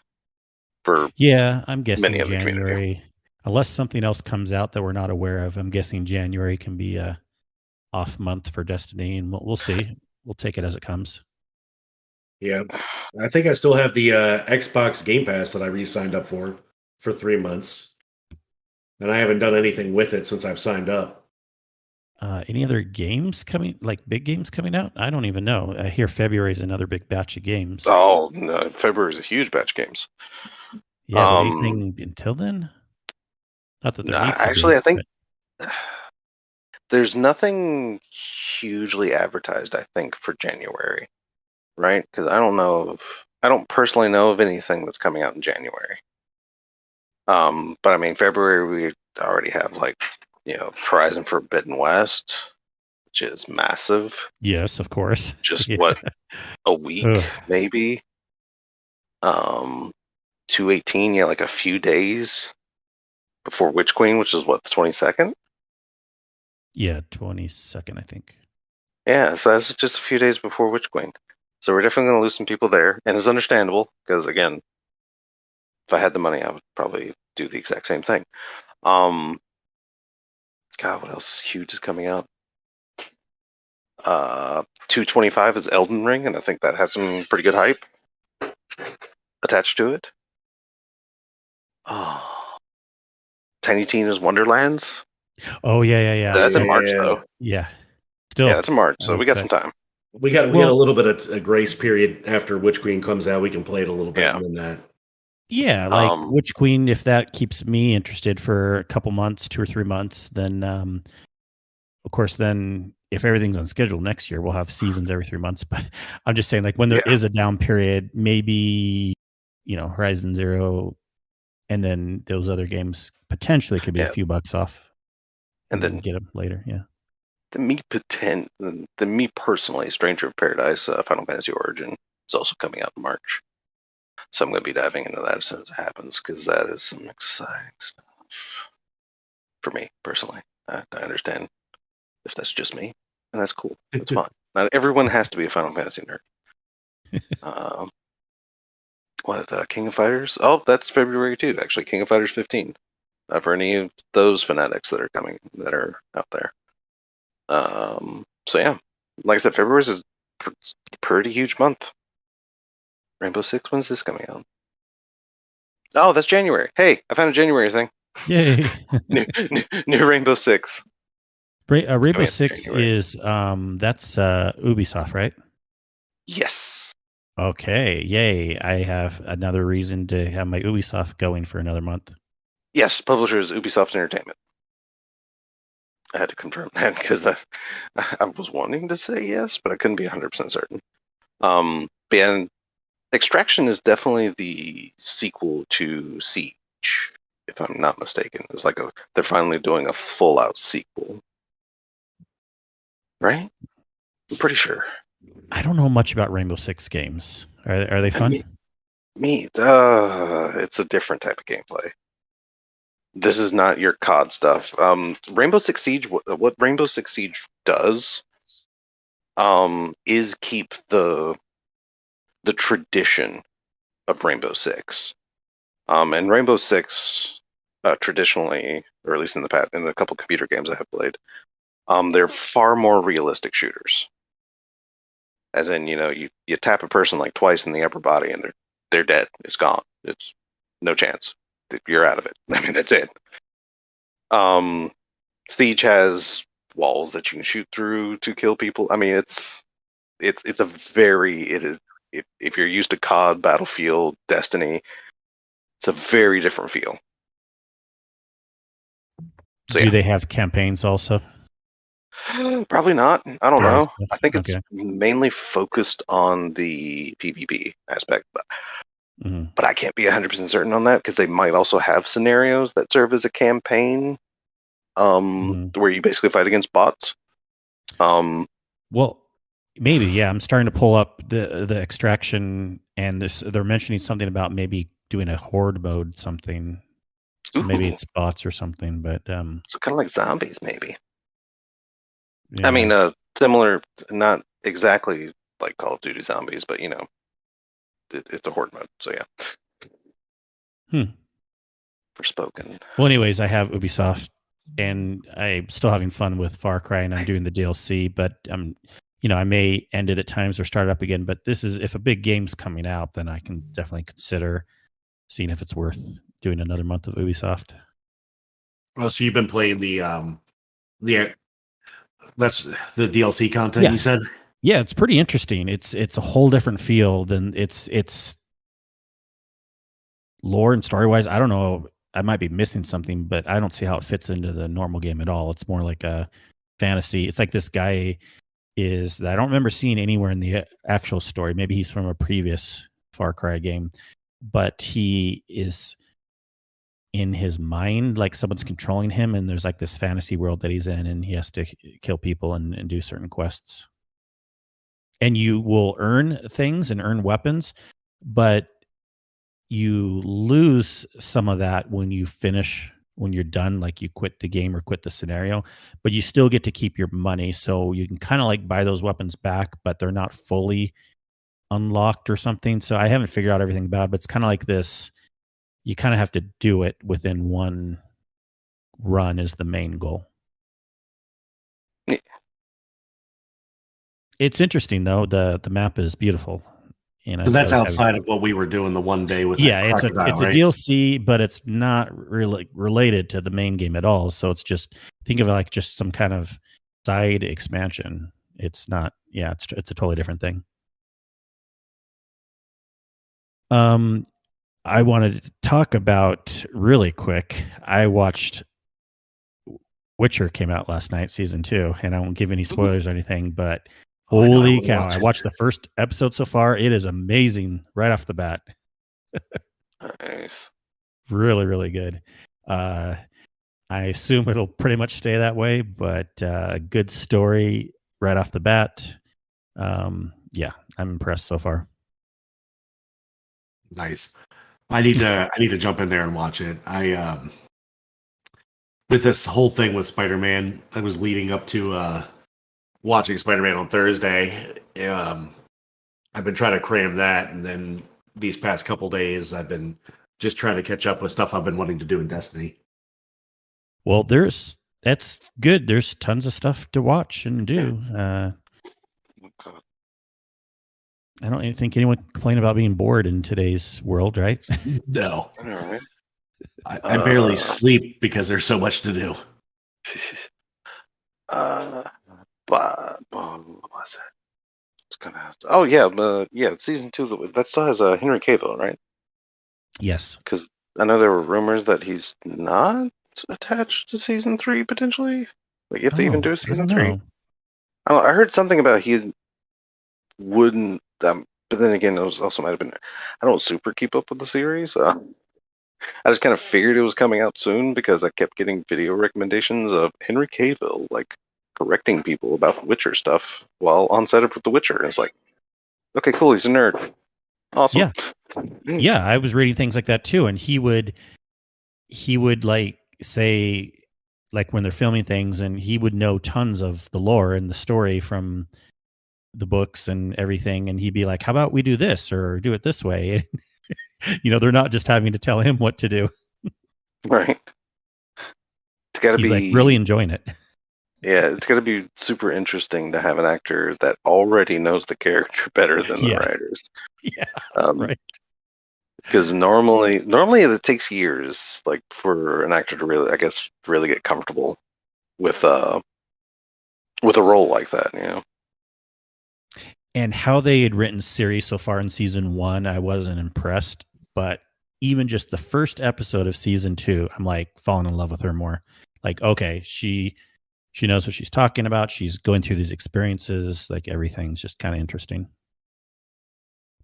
For Yeah, I'm many guessing of the community. January, unless something else comes out that we're not aware of. I'm guessing January can be a off month for Destiny, and we'll see. We'll take it as it comes. Yeah, I think I still have the Xbox Game Pass that I re-signed up for 3 months, and I haven't done anything with it since I've signed up. Any other games coming, like big games coming out? I don't even know. I hear February is another big batch of games. Oh, no, February is a huge batch of games. Yeah, but anything until then? Not that there needs to actually, be, I think there's nothing hugely advertised, I think, for January, right? Because I don't personally know of anything that's coming out in January. But I mean, February we already have Horizon Forbidden West, which is massive. Yes, of course. Just Yeah. what, a week maybe. 2/18, like a few days before Witch Queen, which is what, the 22nd? Yeah, 22nd, I think. Yeah, so that's just a few days before Witch Queen. So we're definitely going to lose some people there, and it's understandable because, again, if I had the money, I would probably do the exact same thing. God, what else huge is coming out? 2/25 is Elden Ring, and I think that has some pretty good hype attached to it. Oh, Tiny Tina's Wonderlands. Oh yeah. That's in March, though. Yeah, still. Yeah, it's in March, so we got some time. We got a little bit of a grace period after Witch Queen comes out. We can play it a little bit and then that. Yeah, like Witch Queen, if that keeps me interested for a couple months, 2 or 3 months, then of course, then if everything's on schedule next year, we'll have seasons every 3 months. But I'm just saying, like when there is a down period, maybe Horizon Zero, and then those other games potentially could be a few bucks off, and then get them later. Yeah. The me personally, Stranger of Paradise, Final Fantasy Origin is also coming out in March. So I'm going to be diving into that as soon as it happens, because that is some exciting stuff for me personally. I understand if that's just me, and that's cool. That's fine. Not everyone has to be a Final Fantasy nerd. King of Fighters? Oh, that's February too, actually. King of Fighters 15. For any of those fanatics that are out there. So yeah, like I said, February is a pretty huge month. Rainbow Six, when's this coming out? Oh, that's January. Hey, I found a January thing. Yay! new Rainbow Six. Rainbow Six is that's Ubisoft, right? Yes. Okay, yay! I have another reason to have my Ubisoft going for another month. Yes, publisher is Ubisoft Entertainment. I had to confirm that because I was wanting to say yes, but I couldn't be 100% certain. And Extraction is definitely the sequel to Siege, if I'm not mistaken. It's like they're finally doing a full-out sequel, right? I'm pretty sure. I don't know much about Rainbow Six games. Are they fun? It's a different type of gameplay. This is not your COD stuff. Rainbow Six Siege. What Rainbow Six Siege does, is keep the tradition of Rainbow Six. And Rainbow Six, traditionally, or at least in a couple computer games I have played, they're far more realistic shooters. As in, you tap a person like twice in the upper body and they're dead. It's gone. It's no chance. You're out of it. I mean, that's it. Siege has walls that you can shoot through to kill people. I mean, it's a very, if you're used to COD, Battlefield, Destiny, it's a very different feel. So, do they have campaigns also? Probably not. I don't know. I think it's mainly focused on the PvP aspect, but I can't be 100% certain on that because they might also have scenarios that serve as a campaign, where you basically fight against bots. Well, maybe, yeah. I'm starting to pull up the Extraction, and they're mentioning something about maybe doing a horde mode something. So maybe Ooh. it's bots or something, but So kind of like zombies, maybe. yeah. I mean, similar, not exactly like Call of Duty zombies, but it's a horde mode. So yeah. Forspoken. Well, anyways, I have Ubisoft, and I'm still having fun with Far Cry, and I'm doing the DLC. But I may end it at times or start it up again. But this is if a big game's coming out, then I can definitely consider seeing if it's worth doing another month of Ubisoft. Oh, so you've been playing that's the DLC content you said? Yeah, it's pretty interesting. It's a whole different feel than it's lore and story wise. I don't know. I might be missing something, but I don't see how it fits into the normal game at all. It's more like a fantasy. It's like this guy that I don't remember seeing anywhere in the actual story. Maybe he's from a previous Far Cry game, but he is in his mind, like someone's controlling him, and there's like this fantasy world that he's in, and he has to kill people and do certain quests. And you will earn things and earn weapons, but you lose some of that when you're done, like you quit the game or quit the scenario, but you still get to keep your money. So you can kind of like buy those weapons back, but they're not fully unlocked or something. So I haven't figured out everything about it, but it's kind of like this. You kind of have to do it within one run is the main goal. Yeah. It's interesting though. The map is beautiful. So that's outside of what we were doing the one day with it's a right? DLC, but it's not really related to the main game at all. So it's just think of it like just some kind of side expansion. It's not. Yeah, it's a totally different thing. I wanted to talk about really quick. I watched Witcher came out last night, season 2, and I won't give any spoilers or anything, but holy cow. I watched the first episode so far. It is amazing right off the bat. Nice. Really, really good. I assume it'll pretty much stay that way, but a good story right off the bat. Yeah, I'm impressed so far. Nice. I need to jump in there and watch it. I with this whole thing with Spider-Man, I was leading up to watching Spider-Man on Thursday. I've been trying to cram that, and then these past couple days, I've been just trying to catch up with stuff I've been wanting to do in Destiny. Well, that's good. There's tons of stuff to watch and do. I don't think anyone complain about being bored in today's world, right? No. All right. I barely sleep because there's so much to do. But what was it? It's gonna have to, oh yeah, season 2. That still has Henry Cavill, right? Yes, because I know there were rumors that he's not attached to season 3 potentially. Like if they even do a season 3. I heard something about he wouldn't. But then again, it was also might have been. I don't super keep up with the series. I just kind of figured it was coming out soon because I kept getting video recommendations of Henry Cavill like correcting people about Witcher stuff while on set with The Witcher. And it's like, okay, cool, he's a nerd. Awesome. Yeah, I was reading things like that too, and he would like say like when they're filming things, and he would know tons of the lore and the story from the books and everything, and he'd be like, how about we do this or do it this way? They're not just having to tell him what to do. Right. It's got to be like really enjoying it. Yeah, it's got to be super interesting to have an actor that already knows the character better than the writers. Yeah, right. Because normally it takes years, like for an actor to really get comfortable with a role like that, And how they had written Ciri so far in season 1, I wasn't impressed. But even just the first episode of season 2, I'm like falling in love with her more. Like, okay, she knows what she's talking about. She's going through these experiences. Like everything's just kind of interesting.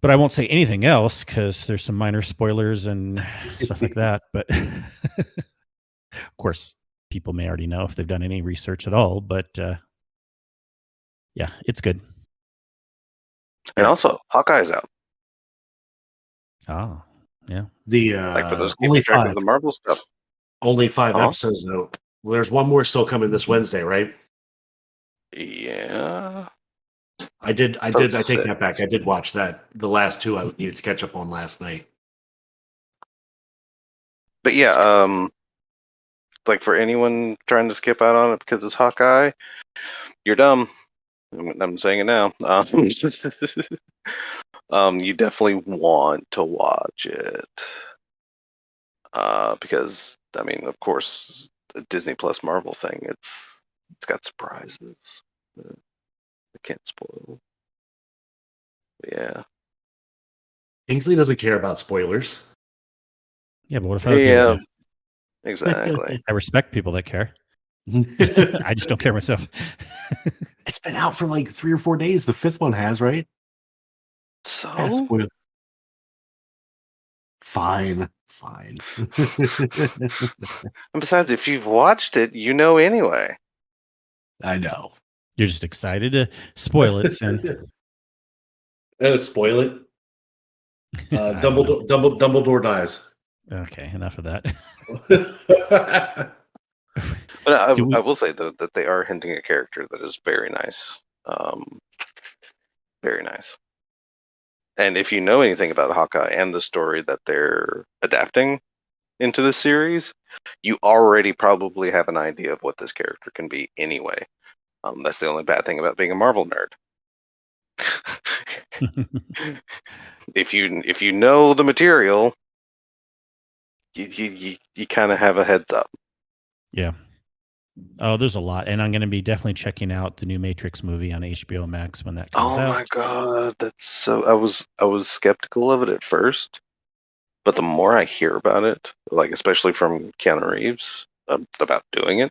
But I won't say anything else because there's some minor spoilers and stuff like that. But of course, people may already know if they've done any research at all. But yeah, it's good. And also, Hawkeye's out. Oh, yeah. The like for those only keeping track 5. of the Marvel stuff. Only 5 Huh? episodes though. Well, there's one more still coming this Wednesday, right? Yeah. I take Six. that back. I did watch that. The last 2 I needed to catch up on last night. But yeah, like for anyone trying to skip out on it because it's Hawkeye, you're dumb. I'm saying it now. You definitely want to watch it. Because I mean, of course, the Disney Plus Marvel thing, it's got surprises. I can't spoil. But yeah. Kingsley doesn't care about spoilers. Yeah, but what if other people Yeah, do? exactly. I respect people that care. I just don't care myself. It's been out for like 3 or 4 days. The 5th one has, right? So Spoiler. Fine. and besides, if you've watched it, you know anyway. I know. You're just excited to spoil it, Sin. Spoil it. I don't know. Dumbledore dies. Okay, enough of that. But I Do we- will say though that they are hinting a character that is very nice. Very nice. And if you know anything about Hawkeye and the story that they're adapting into the series, you already probably have an idea of what this character can be anyway. That's the only bad thing about being a Marvel nerd. If you know the material, you kind of have a heads up. Yeah. Oh, there's a lot, and I'm going to be definitely checking out the new Matrix movie on HBO Max when that comes out. Oh my god, that's so. I was skeptical of it at first, but the more I hear about it, like especially from Keanu Reeves about doing it,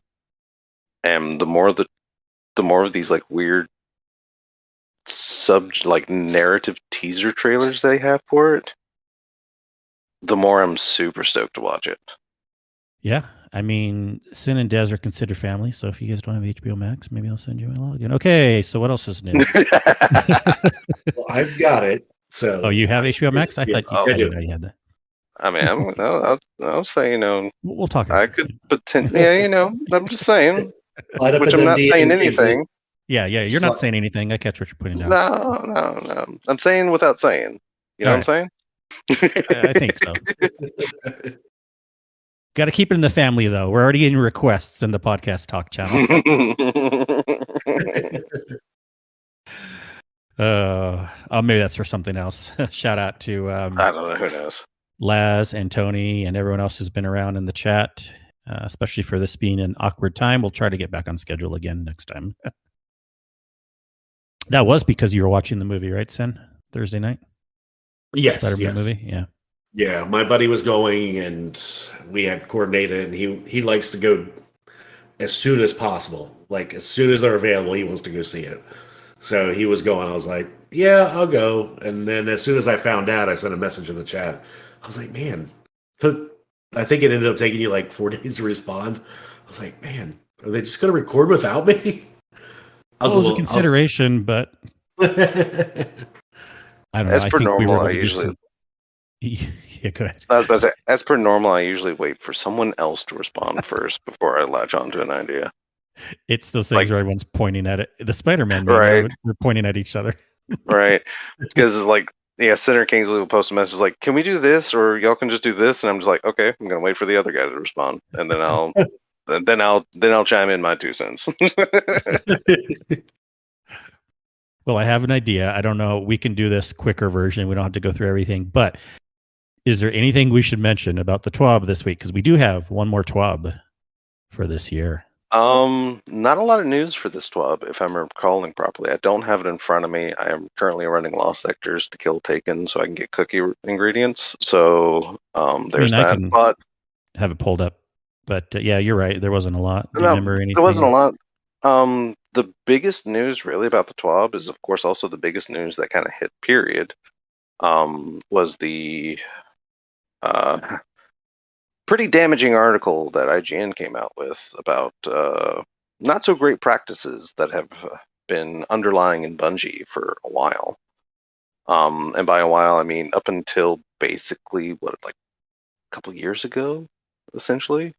and the more of these like weird like narrative teaser trailers they have for it, the more I'm super stoked to watch it. Yeah, I mean, Sin and Des are considered family, so if you guys don't have HBO Max, maybe I'll send you a login. Okay, so what else is new? Well, I've got it. So Oh, you have HBO Max? I Yeah, thought I I do. didn't know you had that. I mean, I'll say, We'll talk. I After. could potentially, I'm just saying, Light up which in I'm them not saying DMs, anything. Yeah, you're not saying anything. I catch what you're putting down. No. I'm saying without saying. You know what I'm saying? I think so. Got to keep it in the family, though. We're already getting requests in the podcast talk channel. Maybe that's for something else. Shout out to I don't know. Who knows? Laz and Tony and everyone else who's been around in the chat, especially for this being an awkward time. We'll try to get back on schedule again next time. That was because you were watching the movie, right, Sen? Thursday night? Yes. Spider-Man movie? Yeah. Yeah, my buddy was going, and we had coordinated, and he likes to go as soon as possible. Like, as soon as they're available, he wants to go see it. So he was going. I was like, yeah, I'll go. And then as soon as I found out, I sent a message in the chat. I was like, man, I think it ended up taking you like 4 days to respond. I was like, man, are they just going to record without me? It was a consideration, but I don't know. As I per think normal, we were I able to usually. Yeah, go ahead. I was about to say, as per normal, I usually wait for someone else to respond first before I latch onto an idea. It's those things where everyone's pointing at it. The Spider-Man meme, right? We're pointing at each other, right? Because it's like, yeah, Senator Kingsley will post a message like, "Can we do this, or y'all can just do this?" And I'm just like, "Okay, I'm gonna wait for the other guy to respond, and then I'll chime in my 2 cents." Well, I have an idea. I don't know. We can do this quicker version. We don't have to go through everything. But is there anything we should mention about the TWAB this week? Because we do have one more TWAB for this year. Not a lot of news for this TWAB, if I'm recalling properly. I don't have it in front of me. I am currently running Lost Sectors to kill Taken so I can get cookie ingredients. So there's I that. can But have it pulled up. But yeah, you're right. There wasn't a lot. Do you remember anything? There wasn't a lot. The biggest news really about the TWAB is, of course, also the biggest news that kind of hit period. Was the pretty damaging article that IGN came out with about not so great practices that have been underlying in Bungie for a while. And by a while, I mean up until basically like a couple years ago, essentially.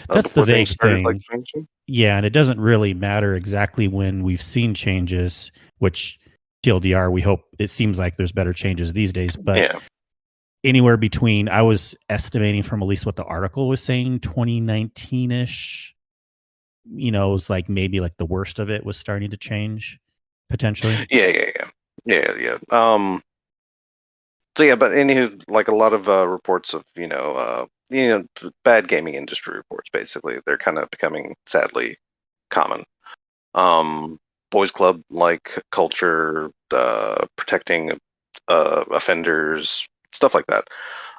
That's the before things vague started like thing. changing. Yeah, and it doesn't really matter exactly when we've seen changes, which TLDR, we hope it seems like there's better changes these days, but Yeah, anywhere between, I was estimating from at least what the article was saying, 2019-ish, it was like maybe like the worst of it was starting to change potentially. yeah. So yeah, but anywho, like a lot of reports of bad gaming industry reports. Basically, they're kind of becoming sadly common. Boys club like culture, protecting offenders, stuff like that.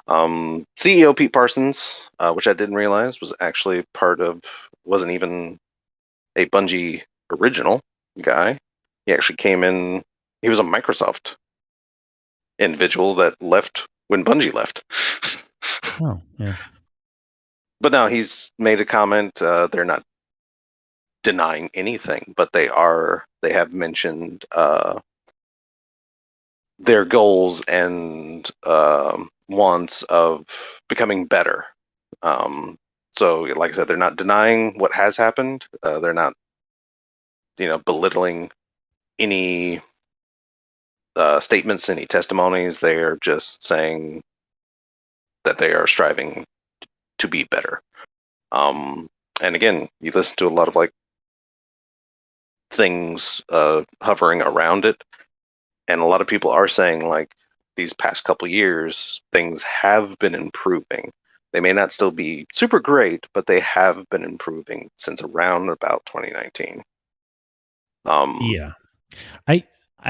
CEO Pete Parsons, which I didn't realize was actually wasn't even a Bungie original guy. He actually came in. He was a Microsoft individual that left when Bungie left. Oh, yeah. But now he's made a comment. They're not denying anything, but they have mentioned their goals and wants of becoming better. So, like I said, they're not denying what has happened. They're not, belittling any statements, any testimonies. They are just saying that they are striving to be better. And again, you listen to a lot of like things hovering around it, and a lot of people are saying like these past couple years things have been improving. They may not still be super great, but they have been improving since around about 2019. Yeah. I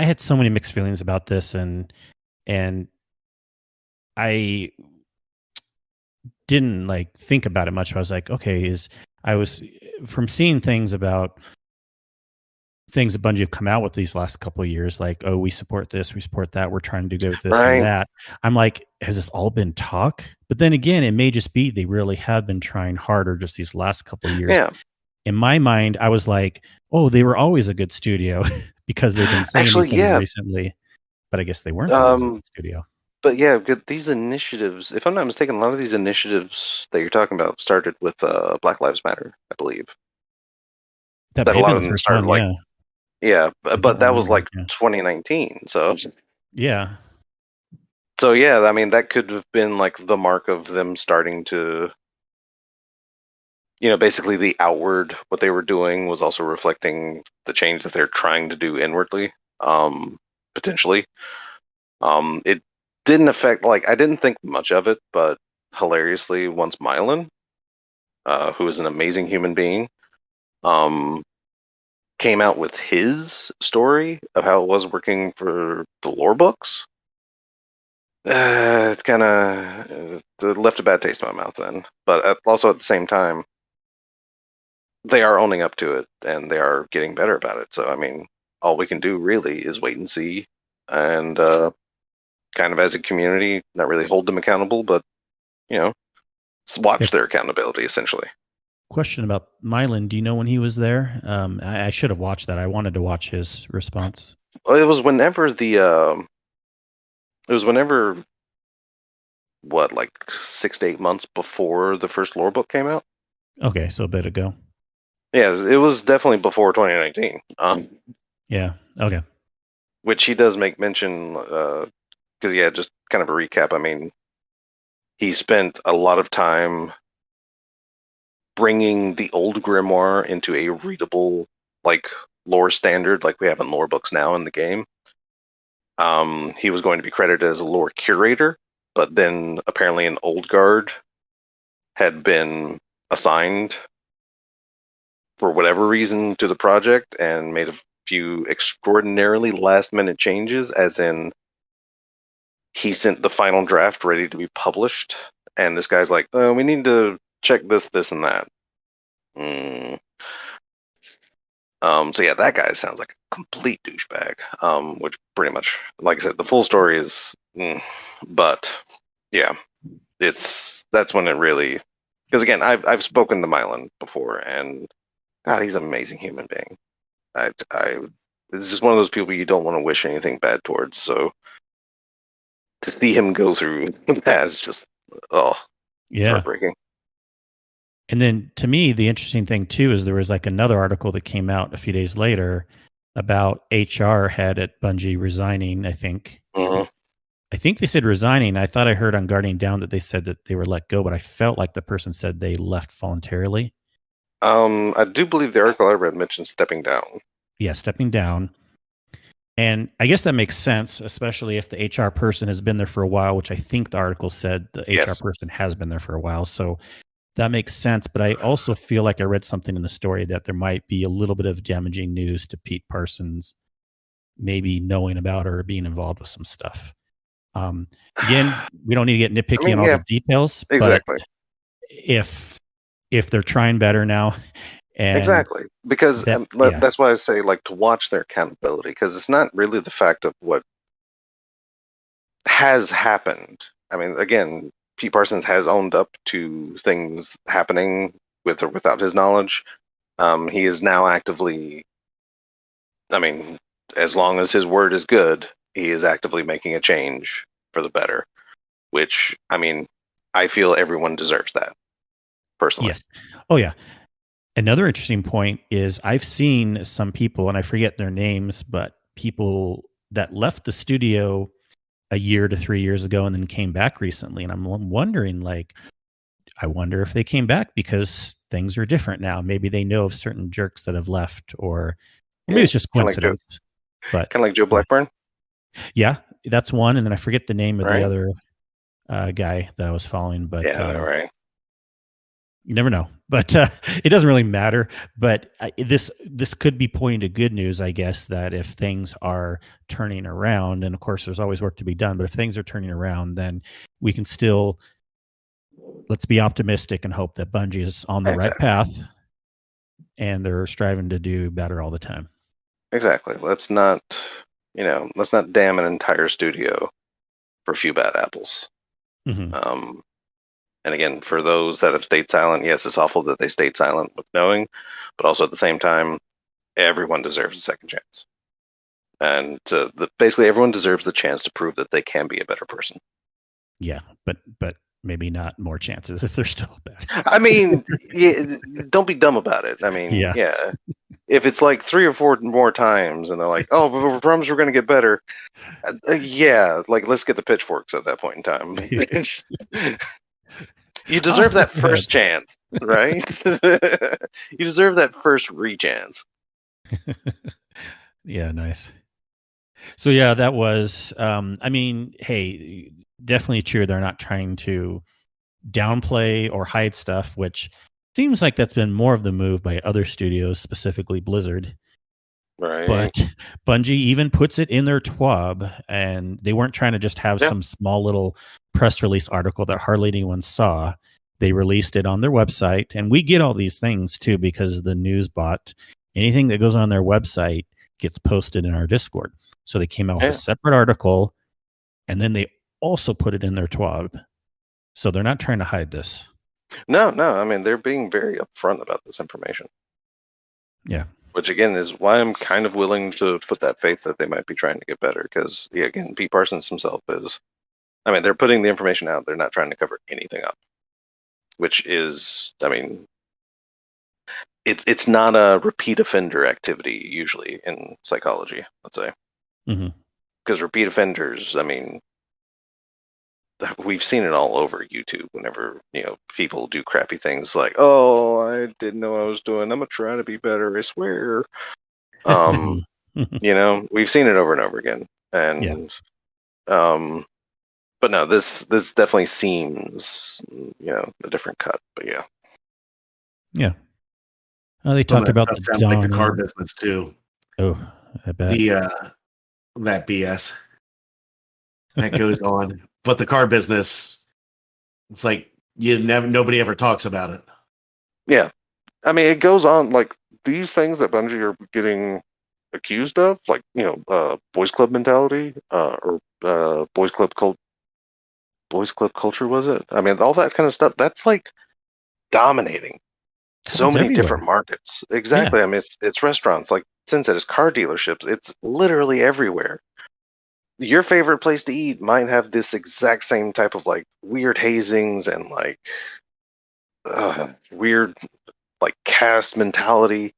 had so many mixed feelings about this, and I didn't like think about it much. I was like, okay, I was from seeing things about things that Bungie have come out with these last couple of years, like, oh, we support this, we support that, we're trying to do good with this and Right. that. I'm like, has this all been talk? But then again, it may just be they really have been trying harder just these last couple of years. Yeah. In my mind, I was like, oh, they were always a good studio because they've been saying Actually, these things yeah. recently. But I guess they weren't always a good studio. But yeah, these initiatives, if I'm not mistaken, a lot of these initiatives that you're talking about started with Black Lives Matter, I believe. That That may a have lot been of the them first started one, like, yeah. yeah, I don't but that was remember. like Yeah. 2019. Yeah. So yeah, I mean that could have been like the mark of them starting to, basically the outward what they were doing was also reflecting the change that they're trying to do inwardly, potentially. It didn't affect, like I didn't think much of it, but hilariously, once Mylan, who is an amazing human being, um, came out with his story of how it was working for the lore books, it kind of left a bad taste in my mouth then. But also at the same time, they are owning up to it and they are getting better about it. So I mean, all we can do really is wait and see, and kind of as a community, not really hold them accountable, but watch Yep. their accountability essentially. Question about Mylan. Do you know when he was there? I should have watched that. I wanted to watch his response. Well, it was whenever what, like 6 to 8 months before the first lore book came out. Okay, so a bit ago. Yeah, it was definitely before 2019. Yeah. Okay. Which he does make mention, because yeah, just kind of a recap. I mean, he spent a lot of time bringing the old grimoire into a readable, like lore standard, like we have in lore books now in the game. He was going to be credited as a lore curator, but then apparently an old guard had been assigned for whatever reason to the project and made a few extraordinarily last minute changes, as in he sent the final draft ready to be published, and this guy's like, we need to check this and that. So yeah, that guy sounds like a complete douchebag. Which pretty much, like I said, the full story is, but yeah, that's when it really, because again, I've spoken to Mylan before, and God, he's an amazing human being. I it's just one of those people you don't want to wish anything bad towards. So to see him go through that is just, oh, it's Yeah. heartbreaking. And then to me, the interesting thing too is there was like another article that came out a few days later about HR head at Bungie resigning, I think. Mhm. I think they said resigning. I thought I heard on Guardian Down that they said that they were let go, but I felt like the person said they left voluntarily. I do believe the article I read mentioned stepping down. Yeah, stepping down. And I guess that makes sense, especially if the HR person has been there for a while, which I think the article said the HR Yes. person has been there for a while. So that makes sense. But I also feel like I read something in the story that there might be a little bit of damaging news to Pete Parsons, maybe knowing about or being involved with some stuff. Again, we don't need to get nitpicky on all the details, exactly. but if they're trying better now, and exactly, because yeah. that's why I say like to watch their accountability, because it's not really the fact of what has happened. I mean, again, Pete Parsons has owned up to things happening with or without his knowledge. He is now actively, I mean, as long as his word is good, he is actively making a change for the better, which, I mean, I feel everyone deserves that, personally. Yes. Oh, yeah. Another interesting point is I've seen some people, and I forget their names, but people that left the studio a year to 3 years ago and then came back recently. And I'm wondering, like, I wonder if they came back because things are different now. Maybe they know of certain jerks that have left, or maybe it's just coincidence. But kind of like Joe Blackburn. Yeah, that's one. And then I forget the name of Right. the other guy that I was following. But right. You never know, but it doesn't really matter. But this could be pointing to good news, I guess, that if things are turning around, and of course there's always work to be done, but if things are turning around, then we can still, let's be optimistic and hope that Bungie is on the right path and they're striving to do better all the time. Exactly. Let's not damn an entire studio for a few bad apples. Mm-hmm. And again, for those that have stayed silent, yes, it's awful that they stayed silent with knowing, but also at the same time, everyone deserves a second chance. And basically, everyone deserves the chance to prove that they can be a better person. Yeah, but maybe not more chances if they're still bad. I mean, don't be dumb about it. I mean, yeah. If it's like 3 or 4 more times and they're like, oh, but we promise we're going to get better. Yeah, like let's get the pitchforks at that point in time. You deserve that first chance, right? You deserve that first re-chance. Yeah, nice. So yeah, that was, I mean, hey, definitely true. They're not trying to downplay or hide stuff, which seems like that's been more of the move by other studios, specifically Blizzard. Right. But Bungie even puts it in their TWAB, and they weren't trying to just have some small little press release article that hardly anyone saw. They released it on their website, and we get all these things too because the news bot, anything that goes on their website gets posted in our Discord. So they came out with a separate article, and then they also put it in their TWAB. So they're not trying to hide this. No. I mean, they're being very upfront about this information. Yeah. Which, again, is why I'm kind of willing to put that faith that they might be trying to get better. Because, again, Pete Parsons himself is... I mean, they're putting the information out. They're not trying to cover anything up. Which is, I mean... It's not a repeat offender activity, usually, in psychology, let's say. Because repeat offenders, I mean... We've seen it all over YouTube whenever, people do crappy things like, oh, I didn't know what I was doing. I'm going to try to be better, I swear. We've seen it over and over again. And, but no, this definitely seems, a different cut, but yeah. Yeah. They talked about that sounds like the car business too. Oh, I bet. That BS that goes on. But the car business, it's like nobody ever talks about it. Yeah. I mean, it goes on, like, these things that Bungie are getting accused of, like, boys club mentality, or boys club culture, was it? I mean, all that kind of stuff, that's, like, dominating so many different markets. Exactly. Yeah. I mean, it's restaurants, like Sin said, it's car dealerships. It's literally everywhere. Your favorite place to eat might have this exact same type of like weird hazings and like weird like caste mentality.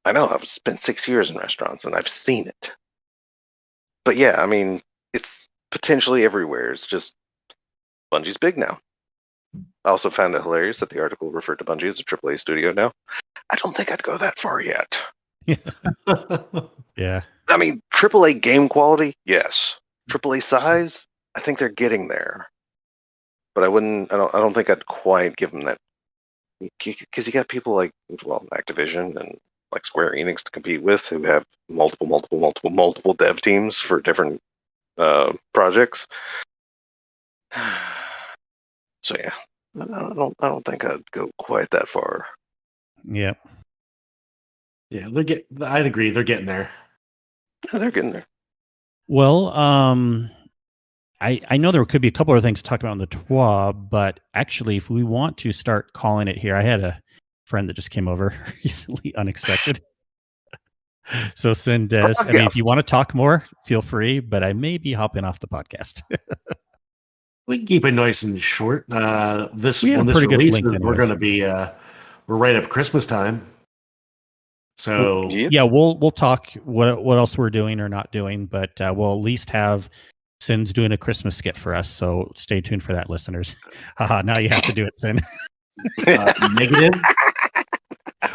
I know I've spent 6 years in restaurants and I've seen it. But yeah, I mean, it's potentially everywhere. It's just Bungie's big now. I also found it hilarious that the article referred to Bungie as a AAA studio now. I don't think I'd go that far yet. Yeah. I mean, AAA game quality, yes. AAA size, I think they're getting there. But I don't think I'd quite give them that. Because you got people like, well, Activision and like Square Enix to compete with who have multiple dev teams for different projects. So yeah, I don't think I'd go quite that far. Yep. Yeah, I'd agree. They're getting there. Yeah, they're getting there. Well, I know there could be a couple of things to talk about on the TWAB, but actually, if we want to start calling it here, I had a friend that just came over recently, unexpected. So send us. I mean, if you want to talk more, feel free, but I may be hopping off the podcast. We can keep it nice and short. We had When a this pretty good releases, link we're anyways. going to be we're right up Christmas time. So Yeah, we'll talk what else we're doing or not doing, but we'll at least have Sin's doing a Christmas skit for us. So stay tuned for that, listeners. Haha, now you have to do it, Sin. negative.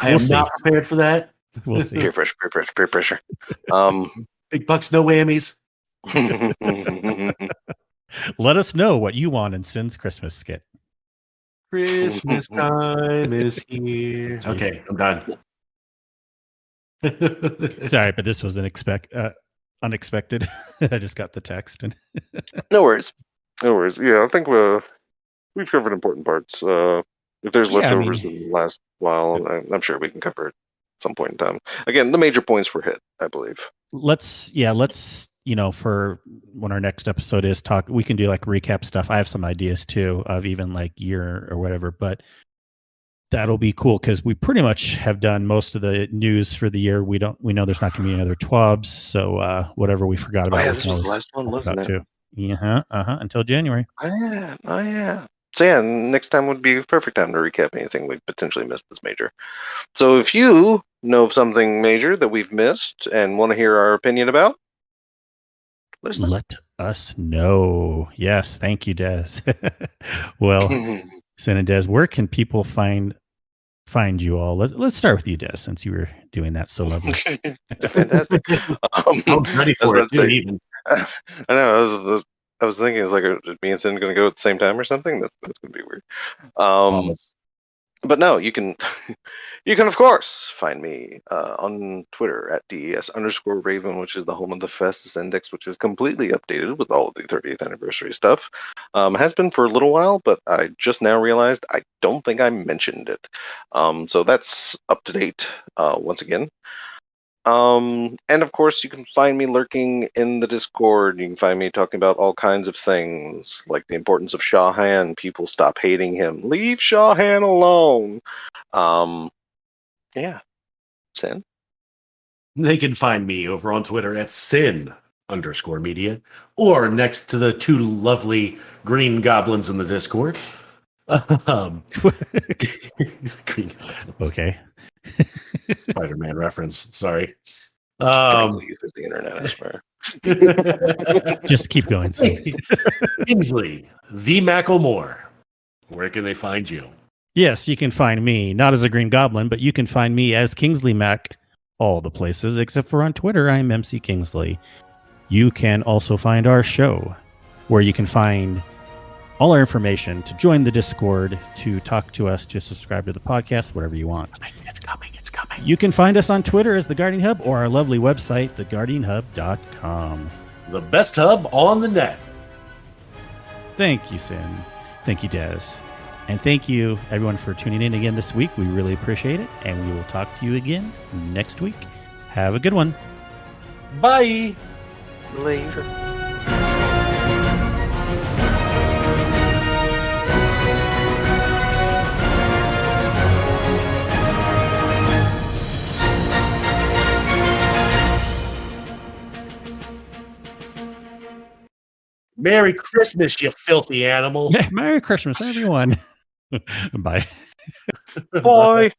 I am not prepared for that. We'll see. Peer pressure. Big bucks, no whammies. Let us know what you want in Sin's Christmas skit. Christmas time is here. Jeez. Okay, I'm done. Sorry, but this was unexpected. I just got the text. And No worries. Yeah, I think we've covered important parts. If there's leftovers in the last while, I'm sure we can cover it at some point in time. Again, the major points were hit, I believe. Let's for when our next episode is talk, we can do like recap stuff. I have some ideas too of even like year or whatever, but that'll be cool because we pretty much have done most of the news for the year. We know there's not going to be any other TWABs, so whatever we forgot about. This was the last one, wasn't it? Too. Until January. Oh yeah. So yeah, next time would be a perfect time to recap anything we've potentially missed that's major. So if you know of something major that we've missed and want to hear our opinion about, let us know. Yes, thank you, Des. Well, Sin and Des, where can people find you all? Let's start with you, Des, since you were doing that so lovely. Fantastic. I'm ready for it too, even. I know. I was thinking, it's like, are me and Sin going to go at the same time or something? That's going to be weird. But no, you can of course find me on Twitter at DES_Raven, which is the home of the Festus Index, which is completely updated with all of the 30th anniversary stuff. Has been for a little while, but I just now realized I don't think I mentioned it. So that's up to date once again. And of course, you can find me lurking in the Discord. You can find me talking about all kinds of things, like the importance of Shawhan. People stop hating him. Leave Shawhan alone. Yeah. Sin? They can find me over on Twitter at Sin_media, or next to the two lovely green goblins in the Discord. Green goblins. Okay. Spider-Man reference. Sorry. The internet, I swear. Just keep going. Kingsley, the Macklemore. Where can they find you? Yes, you can find me, not as a Green Goblin, but you can find me as Kingsley Mac all the places, except for on Twitter, I'm MC Kingsley. You can also find our show, where you can find all our information to join the Discord, to talk to us, to subscribe to the podcast, whatever you want. It's coming. You can find us on Twitter as The Guardian Hub or our lovely website, theguardianhub.com. The best hub on the net. Thank you, Sin. Thank you, Des. And thank you, everyone, for tuning in again this week. We really appreciate it. And we will talk to you again next week. Have a good one. Bye. Later. Merry Christmas, you filthy animal. Merry Christmas, everyone. Bye. Bye.